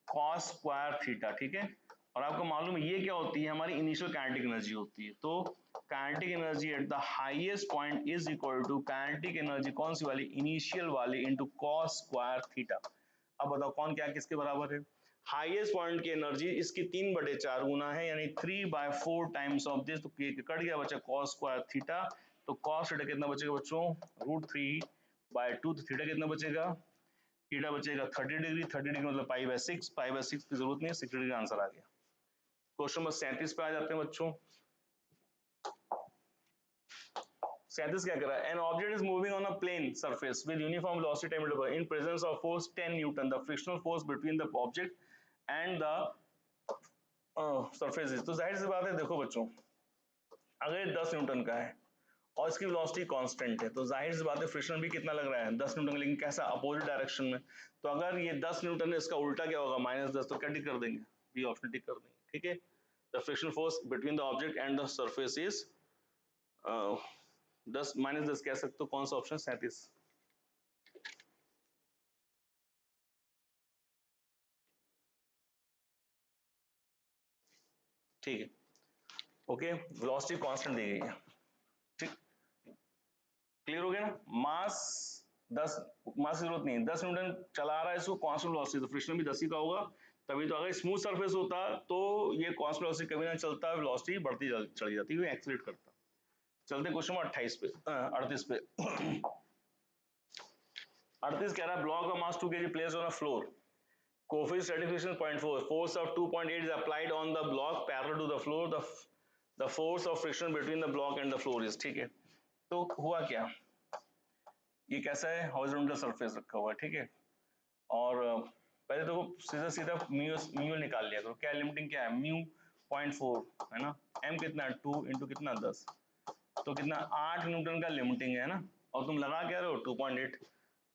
cos square theta. ठीक है, और आपको मालूम है ये क्या होती है, हमारी इनिशियल काइनेटिक एनर्जी होती है। तो kinetic energy at the highest point is equal to kinetic energy कौन सी वाली, इनिशियल वाली, इनटू cos स्क्वायर थीटा। अब बताओ कौन क्या किसके बराबर है, हाईएस्ट पॉइंट की एनर्जी इसकी 3/4 गुना है, यानी 3/4 टाइम्स ऑफ दिस, तो कट गया बच्चा cos स्क्वायर थीटा। तो cos थीटा कितना बचेगा बच्चों, √3/2। तो थीटा कितना बचेगा, थीटा बचेगा 30 डिग्री, 30 डिग्री मतलब π/6, π/6 की जरूरत नहीं है, 60 डिग्री आंसर आ गया। क्वेश्चन नंबर 37 पे आ जाते हैं बच्चों। 37 क्या कर रहा है, an object is moving on a plane surface with uniform velocity time interval in presence of force 10 newton, the frictional force between the object and the surface is. तो जाहिर सी बात है, देखो बच्चों अगर ये 10 न्यूटन का है और इसकी वेलोसिटी कांस्टेंट है, तो जाहिर सी बात है फ्रिक्शन भी कितना लग रहा है 10 न्यूटन, लेकिन कैसा, अपोजिट डायरेक्शन में। तो अगर ये 10 न्यूटन है, इसका उल्टा क्या होगा -10, तो क्या टिक कर देंगे, बी ऑप्शन टिक कर देंगे। ठीक है, the friction force between the object and the surface is 10 -10 कह सकते हो। कौन सा ऑप्शन, 37। ठीक है, ओके, वेलोसिटी कांस्टेंट दी गई है। ठीक, क्लियर हो गया ना। मास 10, मास की जरूरत नहीं है, 10 न्यूटन चला रहा है इसको, कांस्टेंट वेलोसिटी, तो फ्रिक्शन भी 10 ही का होगा तभी। तो अगर स्मूथ सरफेस होता तो ये कांस्टेंट वेलोसिटी कभी ना चलता, वेलोसिटी बढ़ती चली जाती है, एक्सीलरेट करता। चलते क्वेश्चन नंबर 28 पे, 38 पे। 38 कह रहा है block of mass 2 kg placed on a floor, coefficient stratification 0.4, force of 2.8 is applied on the block parallel to the floor, the force of friction between the block and the floor is। ठीक है, तो हुआ क्या, ये कैसा है, horizontal surface रखा हुआ है। ठीक है, और पहले तो सीधा सीधा म्यू निकाल लिया करो, क्या लिमिटिंग क्या है, म्यू 0.4 है ना, m कितना 2 इंटू कितना 10, तो कितना 8 न्यूटन का लिमिटिंग है ना, और तुम लगा क्या रहे हो 2.8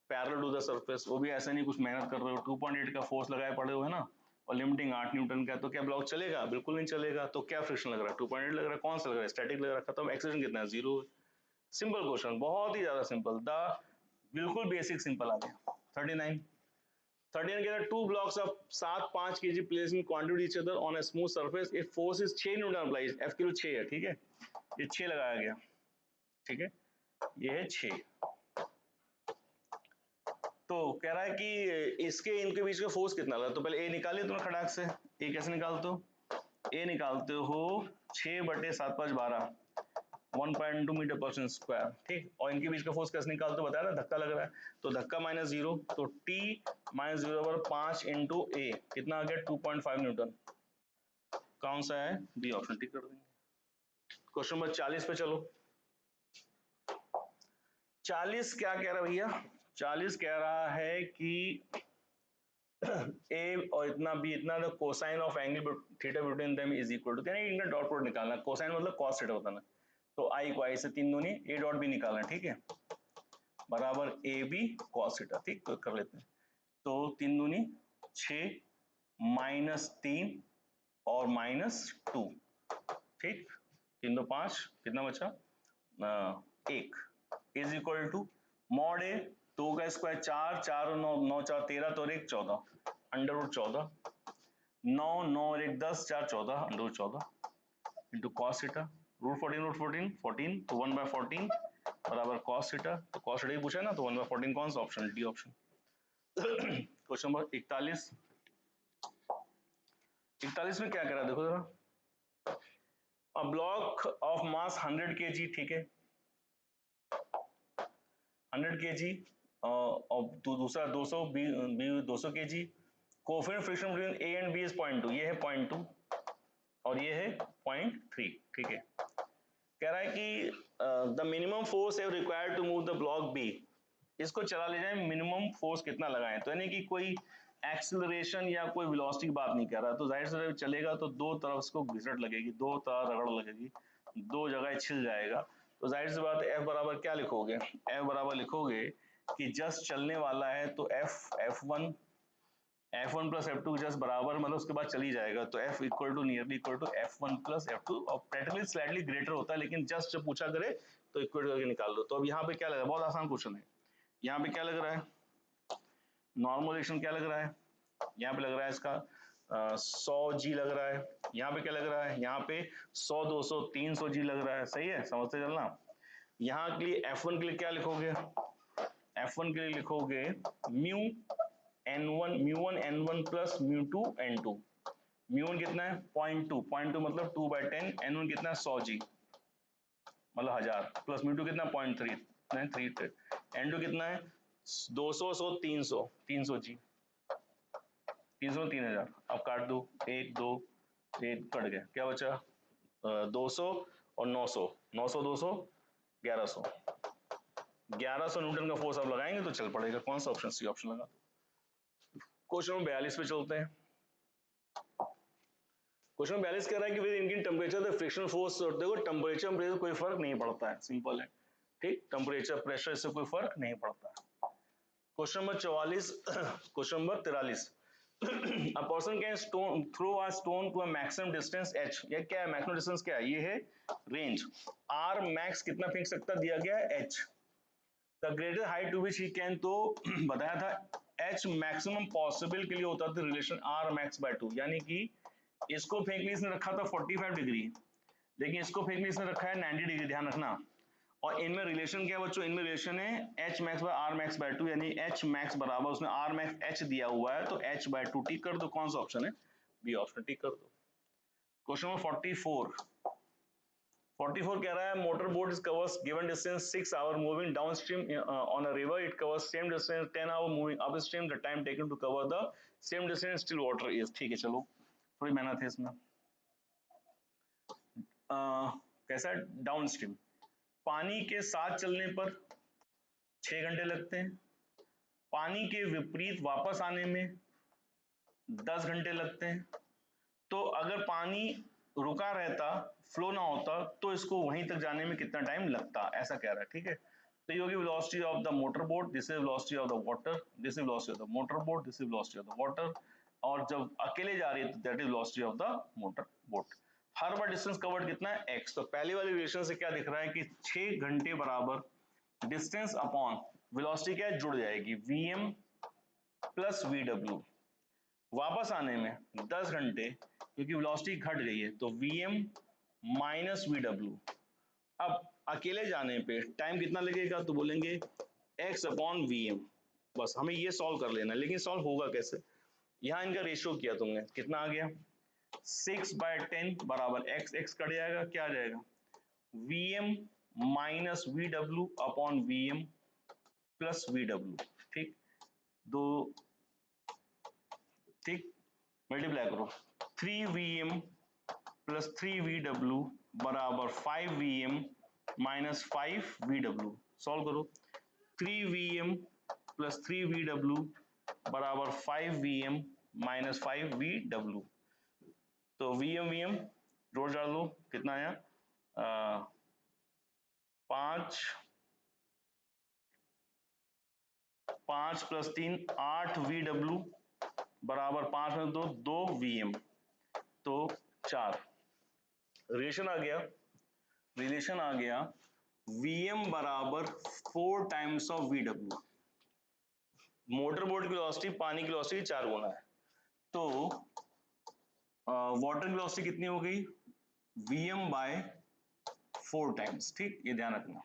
पैरेलल टू द सरफेस, वो भी ऐसा नहीं कुछ मेहनत कर रहे हो, 2.8 का फोर्स लगाए पड़े हो है ना, और लिमिटिंग 8 न्यूटन का है, तो क्या ब्लॉक चलेगा? बिल्कुल नहीं चलेगा। तो क्या फ्रिक्शन लग रहा है? 2.8 लग रहा है। कौन सा लग रहा है? स्टैटिक लग रहा है। खत्म। एक्सेलरेशन कितना है? 0। सिंपल क्वेश्चन, बहुत ही ज्यादा सिंपल, बिल्कुल बेसिक सिंपल आ गया। 39 कहता है 2 blocks of 7-5 kg placed in contact each other on a smooth surface if force is 6 Newton apply. F kilo 6 है, ठीक है, ये 6 लगाया गया, ठीक है, ये है 6। तो कह रहा है कि इसके इनके बीच का फोर्स कितना लगा। तो पहले ए निकालिए तुम खटाक से। ए कैसे निकालते हो? ए निकालते हो 6/7/5 1.2 मीटर पर स्क्वायर, ठीक। और इनके बीच का फोर्स कैसे निकालते हो? बताया ना, धक्का लग रहा है तो धक्का -0, तो T -0 5 इंटू ए कितना आ गया? 2.5 न्यूटन। कौन सा है? बी ऑप्शन, टिक कर देंगे। क्वेश्चन नंबर 40 पे चलो। 40 क्या कह रहा है भैया? 40 कह रहा है कि ए और इतना बी इतना, the cosine of angle theta between them is equal to, यानी इनका डॉट प्रोडक्ट निकालना। कोसाइन मतलब कॉस थीटा बताना। तो आई को आई से 3 दूनी ए डॉट बी निकालना, ठीक है, बराबर ए बी कॉस थीटा, ठीक। तो कर लेते हैं। तो 3 दूनी 6 -3 और -2, ठीक। 3 2 5, कितना बचा? 1 इज इक्वल टू मॉड ए 2 का स्क्वायर 4 4 और 9 9 4 13 तो 1 14 √14 9 9 और 1 10 4 14 √14 इंटू कॉस थीटा √14 14 तो 1/14 बराबर कॉस थीटा। तो कॉस थीटा ही पूछा है ना, तो 1/14 कौन सा option? D option. Question number 41 में क्या करा देखो जरा। A block of mass 100 kg, ठीक है, 100 kg और दूसरा 200 B 200 kg। Coefficient friction between A and B is 0.2, ये है 0.2 और ये है 0.3, ठीक है। कह रहा है कि the minimum force have required to move the block B, इसको चला ले जाए, मिनिमम फोर्स कितना लगाएं। तो यानी कि कोई एक्सीलरेशन या कोई वेलोसिटी की बात नहीं कर रहा, तो जाहिर से चलेगा तो दो तरफ इसको घिसट लगेगी, दो तरफ रगड़ लगेगी, दो जगह छिल जाएगा। तो जाहिर सी बात है एफ बराबर क्या लिखोगे? एफ बराबर लिखोगे कि जस्ट चलने वाला है तो F1 प्लस F2 जस्ट बराबर, मतलब उसके बाद चली जाएगा, तो F equal to nearly equal to F1 plus F2 और प्रैक्टिकली स्लाइटली ग्रेटर होता है, लेकिन जस्ट जब पूछा करे तो इक्वल करके निकाल दो। तो अब यहाँ पे क्या लग रहा है? बहुत आसान क्वेश्चन है। यहाँ पे क्या लग रहा है? नॉर्मल रिएक्शन क्या लग रहा है? यहाँ पे लग रहा है इसका 100 जी लग रहा है। यहाँ पे क्या लग रहा है? यहाँ पे 100 200 300 जी लग रहा है। सही है, समझते चलना। यहाँ के लिए F1 के लिए क्या लिखोगे? F1 के लिए लिखोगे म्यू म्यू1 n1 प्लस म्यू2 n2। म्यू1 कितना है? 0.2 मतलब 2/10। n1 कितना है? 100 जी मतलब 1000 प्लस म्यू2 कितना? 0.3 n2 कितना है? 200 100 300 300 जी 300 3000। अब काट दो, 1 2 1 कट गया, क्या बचा? 200 और 900 900 200 1100 1100 न्यूटन का फोर्स आप लगाएंगे तो चल पड़ेगा। कौन सा ऑप्शन? सी ऑप्शन लगा। क्वेश्चन नंबर 42 पे चलते हैं। क्वेश्चन नंबर 42 कह रहा है कि with increasing temperature the frictional force, देखो टेम्परेचर प्रेशर कोई फर्क नहीं पड़ता है, सिंपल है, ठीक। टेम्परेचर प्रेशर से कोई फर्क नहीं पड़ता है। Question number 44 question number 43 A person can throw a stone to a maximum distance h। ये क्या है? मैक्सिमम डिस्टेंस क्या है? ये है रेंज। r मैक्स कितना फेंक सकता दिया गया है? h। The greater height to which he can, तो बताया था h मैक्सिमम पॉसिबल के लिए होता था रिलेशन r मैक्स बाय 2, यानी कि इसको फेंकने इसने रखा था 45 डिग्री, लेकिन इसको फेंकने इसने रखा है 90 डिग्री, ध्यान रखना। और इनमें रिलेशन क्या है बच्चों? इनमें रिलेशन है h max bye r max bye 2, यानी h मैक्स बराबर, उसने r मैक्स h दिया हुआ है तो h बाय 2। टिक कर दो, कौन सा ऑप्शन है? बी ऑप्शन, टिक कर दो। क्वेश्चन नंबर 44 कह रहा है motor boat is covers given distance 6 hour moving down stream on a river, it covers same distance 10 hour moving up stream, the time taken to cover the same distance still water is, ठीक है। चलो थोड़ी मेहनत है इसमें। कैसा? Down stream, पानी के साथ चलने पर 6 घंटे लगते हैं, पानी के विपरीत वापस आने में 10 घंटे लगते हैं। तो अगर पानी रुका रहता, फ्लो ना होता, तो इसको वहीं तक जाने में कितना टाइम लगता, ऐसा कह रहा है, ठीक है। तो ये होगी velocity of the motor boat, this is velocity of the water, this is velocity of the motor boat, this is velocity of the water, और जब अकेले जा रही है तो that is velocity of the motor boat. Her bar distance covered कितना है x। तो पहली वाली रिलेशन से क्या दिख रहा है कि 6 घंटे बराबर डिस्टेंस अपॉन वेलोसिटी क्या है जुड़ जाएगी vm प्लस vw। वापस आने में 10 घंटे क्योंकि वेलोसिटी घट गई है तो vm माइनस vw। अब अकेले जाने पे टाइम कितना लगेगा तो बोलेंगे x अपॉन vm। बस हमें ये सॉल्व कर लेना है, लेकिन सॉल्व होगा कैसे? यहाँ इनका रेशियो किया तुमने, कितना आ गया 6/10 बराबर x, x कट जाएगा, क्या आ जाएगा vm minus vw upon vm plus vw। ठीक, दो ठीक मल्टीप्लाई करो, 3vm प्लस 3vw बराबर 5vm माइनस 5vw। सॉल्व करो, 3vm प्लस 3vw बराबर 5vm माइनस 5vw। तो vm जोड़ डाल लो, कितना आया 5 प्लस 3 8vw बराबर 5 में 2 vm, तो 4। रिलेशन आ गया vm बराबर 4 times of vw। Motor boat की वेलोसिटी पानी की वेलोसिटी 4 गुना है, तो वाटर की वेलोसिटी कितनी हो गई vm बाय 4 टाइम्स। ठीक, ये ध्यान रखना।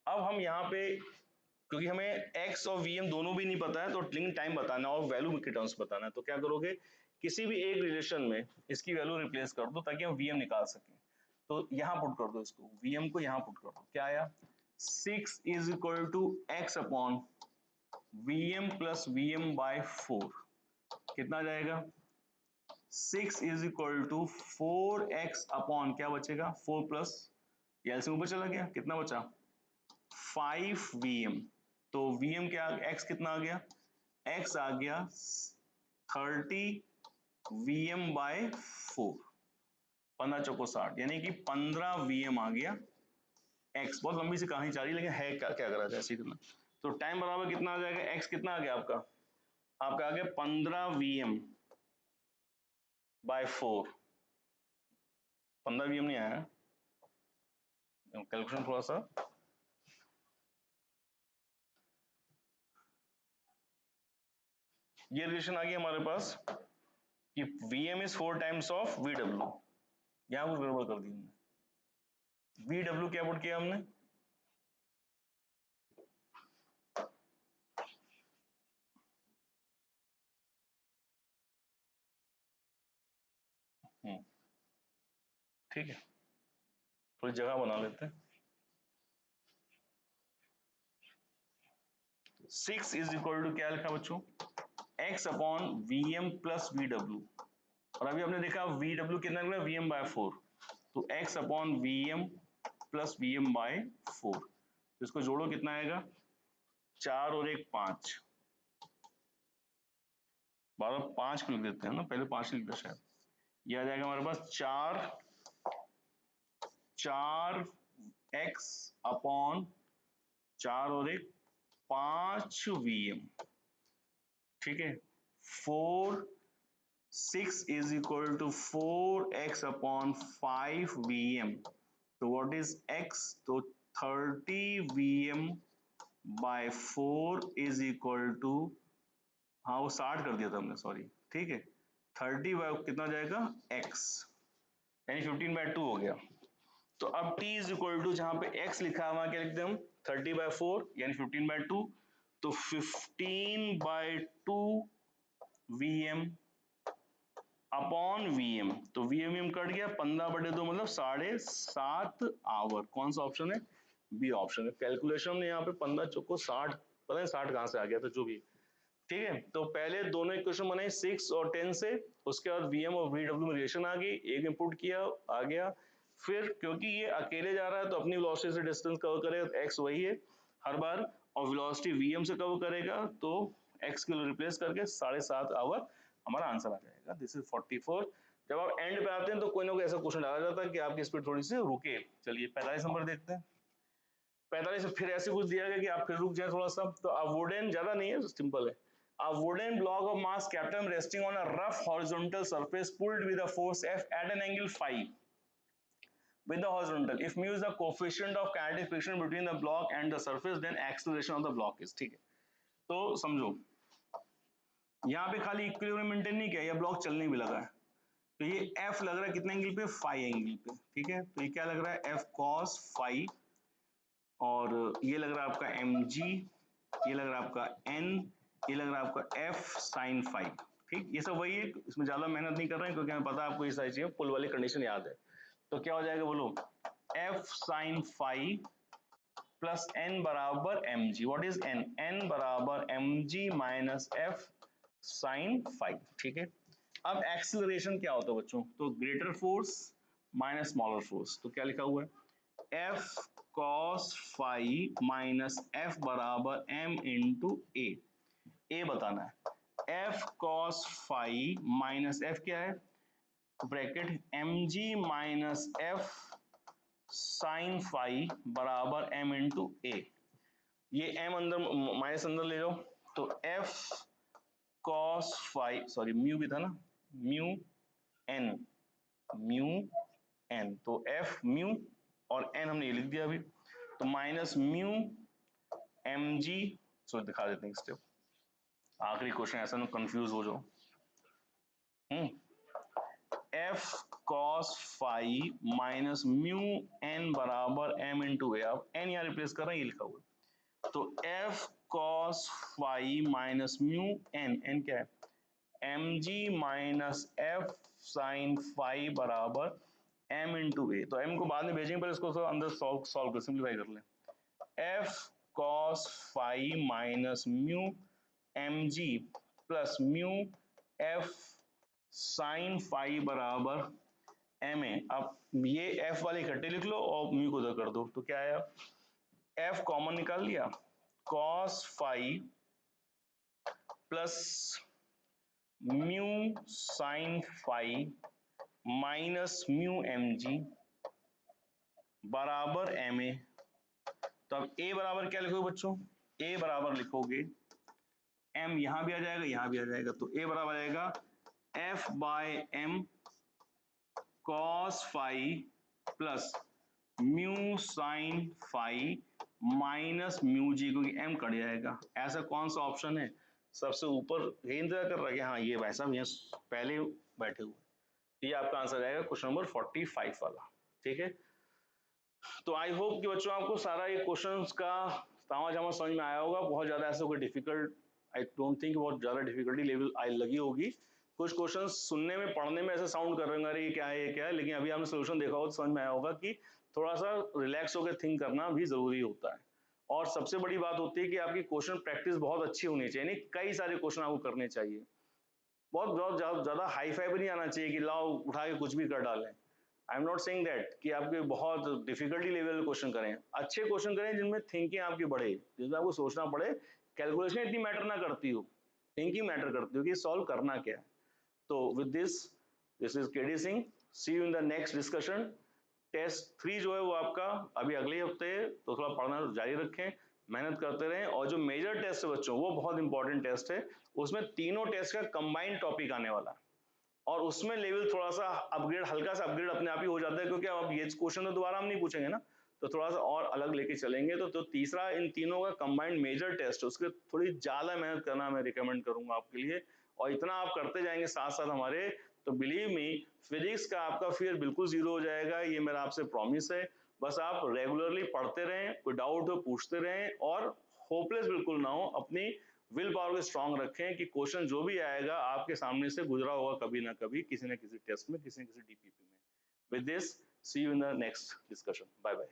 अब हम यहाँ पे क्योंकि हमें x और vm दोनों भी नहीं पता है तो लेकिन टाइम बताना और वैल्यू के टर्म्स बताना है, तो क्या करोगे किसी भी एक रिलेशन में इसकी वैल्यू रिप्लेस कर दो ताकि हम vm निकाल सकें। तो यहाँ पुट कर दो, इसको vm को यहाँ पुट कर दो, क्या आया 6 is equal to x upon vm plus vm by 4। कितना जाएगा 6 is equal to 4x upon क्या बचेगा 4 प्लस एलसीएम ऊपर चला गया, कितना बचा 5vm। तो vm क्या x कितना आ गया x आ गया 30 vm बाय 4, 15 चौको 60, यानी कि 15 vm आ गया x। बहुत लंबी सी कहानी चाह रही लेकिन है क्या क्या करा जाए ऐसे करना। तो टाइम बराबर कितना आ जाएगा x कितना आ गया आपका आ गया 15 vm बाय 4। 15 vm नहीं आया, कैलकुलेशन थोड़ा सा ये रिलेशन आ गया हमारे पास कि vm is 4 times of vw। यहां कुछ गड़बड़ कर दी हमने, vw क्या पुट किया हमने ठीक है, थोड़ी जगह बना लेते हैं। 6 इज इक्वल टू क्या लिखा बच्चों x upon vm plus vw। और अभी हमने देखा vw कितना निकला vm बाय 4, तो x upon vm plus vm by 4। तो इसको जोड़ो कितना आएगा 4 और 1 5, बार 5 को लिख देते हैं ना, पहले 5 लिख दे शायद। यह आ जाएगा हमारे पास 4x अपॉन 4 और 1 5 vm। ठीक है, 6 is equal to 4x upon 5 vm। तो what is x? तो 30 vm by 4 is equal to, हाँ वो 60 कर दिया था हमने, सॉरी। ठीक है, 30 बाय कितना जाएगा x, यानी 15/2 हो गया। तो अब t इज इक्वल टू जहां पे x लिखा है वहां क्या लिख दें हम 30/4 यानी 15/2, तो 15/2 vm अपॉन vm। तो vm कट गया, 15/2 मतलब 7.5 आवर। कौन सा ऑप्शन है बी ऑप्शन है। कैलकुलेशन में यहाँ पे 15 चौको 60, पता नहीं 60 कहाँ से आ गया था, जो भी। ठीक है, तो पहले दोनों इक्वेशन बनाए 6 और 10 से, उसके बाद vm और vw में रिलेशन आ गई, एक इंपुट किया आ गया। फिर क्योंकि ये अकेले जा रहा है तो अपनी वेलोसिटी से डिस्टेंस कवर करेगा, तो x वही है हर बार, और वेलोसिटी vm से कवर करेगा तो x को रिप्लेस करके 7.5 आवर हमारा आंसर आ जाएगा। This is 44। जब आप एंड पे आते हैं तो कोई ना कोई ऐसा क्वेश्चन डाला जाता है कि आपकी स्पीड थोड़ी सी रुके। चलिए 45 नंबर देखते हैं। 45 फिर ऐसे कुछ दिया गया कि आप फिर रुक जाए थोड़ा सा, तो वुडन ज्यादा नहीं है, सिंपल है। A wooden block of mass kept resting on a rough horizontal surface pulled with a force F at an angle phi with the horizontal. If mu is the coefficient of kinetic friction between the block and the surface, then acceleration of the block is. ठीक है, तो समझो यहाँ पे खाली equilibrium maintain नहीं किया, यह ब्लॉक चलने भी लगा है, तो ये F लग रहा है कितने एंगल पे, फाई एंगल पे, ठीक है, तो ये क्या लग रहा है F cos फाई, और ये लग रहा है आपका mg, ये लग रहा है आपका n, ये लग रहा है आपका F sin फाई, ठीक, ये सब वही है, इसमें ज्यादा मेहनत नहीं कर रहे हैं क्योंकि हमें पता है आपको ये सारी चीजें पुल वाली कंडीशन याद है। तो क्या हो जाएगा बोलो, F sin phi plus n बराबर mg, what is n, n बराबर mg minus f sin phi, ठीक है। अब एक्सीलरेशन क्या होता है बच्चों, तो greater force minus smaller force, तो क्या लिखा हुआ है F cos phi minus F बराबर m इंटू a बताना है, F cos phi minus F क्या है, bracket mg minus F sin phi बराबर m इंटू a, ये m अंदर माइनस अंदर ले जाओ, तो F cos phi, sorry mu भी था ना, म्यू n, तो F म्यू और n हमने ये लिख दिया अभी, तो माइनस म्यू mg, सो दिखा देते हैं स्टेप, आखिरी क्वेश्चन ऐसा ना कंफ्यूज हो जाओ, F cos phi minus mu n बराबर m इंटू ए, अब n यहाँ रिप्लेस कर रहे हैं, ये लिखा हुआ है, तो F cos phi minus mu n क्या है, mg minus f sin phi बराबर m इंटू ए, तो m को बाद में भेजेंगे, पर इसको अंदर सॉल्व कर सिंप्लीफाई कर लें, f cos phi minus mu mg plus mu f sin phi बराबर m ए, अब ये f वाले इकट्ठे लिख लो और म्यू को उधर कर दो, तो क्या आया, f कॉमन निकाल लिया, cos phi plus mu sine phi minus mu mg बराबर ma, तो अब a बराबर क्या लिखोगे बच्चों, a बराबर लिखोगे m, यहां भी आ जाएगा यहां भी आ जाएगा, तो a बराबर आएगा f बाय m cos phi plus mu sine phi minus mu g, क्योंकि m कट जाएगा, ऐसा कौन सा ऑप्शन है सबसे ऊपर, ये इंतजार कर रहा है, हाँ ये भाई साहब यहाँ पहले बैठे हुए, ये आपका आंसर आएगा क्वेश्चन नंबर 45 वाला, ठीक है। तो आई होप कि बच्चों आपको सारा ये क्वेश्चंस का तामा-झामा समझ में आया होगा, बहुत ज्यादा ऐसा कोई डिफिकल्ट, आई डोंट थिंक बहुत ज्यादा डिफिकल्टी लेवल आई लगी होगी, कुछ क्वेश्चंस सुनने में पढ़ने में ऐसे साउंड कर रहे होंगे अरे ये क्या है ये क्या है, लेकिन अभी आपने सोल्यूशन देखा हो तो समझ में आया होगा कि थोड़ा सा रिलैक्स होकर थिंक करना भी जरूरी होता है, और सबसे बड़ी बात होती है कि आपकी क्वेश्चन प्रैक्टिस बहुत अच्छी होनी चाहिए, नहीं कई सारे क्वेश्चन आपको करने चाहिए, बहुत ज्यादा हाई फाई भी नहीं आना चाहिए कि लाओ उठा के कुछ भी कर डालें, I am not saying that कि आपके बहुत डिफिकल्टी लेवल क्वेश्चन करें, अच्छे क्वेश्चन करें जिनमें थिंकिंग आपकी बढ़े, जिसमें आपको सोचना पड़े, कैलकुलेशन इतनी मैटर ना करती हो, थिंकिंग मैटर करती हो कि सॉल्व करना क्या है। तो with this is KD Singh, see you in the next discussion. Test 3 जो है वो आपका अभी अगले हफ्ते है, तो थोड़ा पढ़ना जारी रखें, मेहनत करते रहें, और जो मेजर टेस्ट है बच्चों वो बहुत इंपॉर्टेंट टेस्ट है, उसमें तीनों टेस्ट का कंबाइंड टॉपिक आने वाला है, और उसमें लेवल थोड़ा सा अपग्रेड, हल्का सा अपग्रेड अपने आप ही हो जाता है, क्योंकि अब ये क्वेश्चन तो दोबारा हम नहीं पूछेंगे ना, तो थोड़ा सा और अलग लेके चलेंगे, तो तीसरा इन तीनों का कंबाइंड मेजर टेस्ट, उसके थोड़ी ज्यादा मेहनत करना मैं रिकमेंड करूंगा आपके लिए, और इतना आप करते जाएंगे साथ साथ हमारे, तो बिलीव मी फिजिक्स का आपका फियर बिल्कुल जीरो हो जाएगा, ये मेरा आपसे प्रॉमिस है। बस आप रेगुलरली पढ़ते रहें, कोई डाउट हो पूछते रहें, और होपलेस बिल्कुल ना हो, अपनी विल पावर को स्ट्रांग रखें कि क्वेश्चन जो भी आएगा आपके सामने से गुजरा होगा कभी ना कभी, किसी न किसी टेस्ट में, किसी न किसी डीपीपी में। With this see you in the next discussion, bye bye.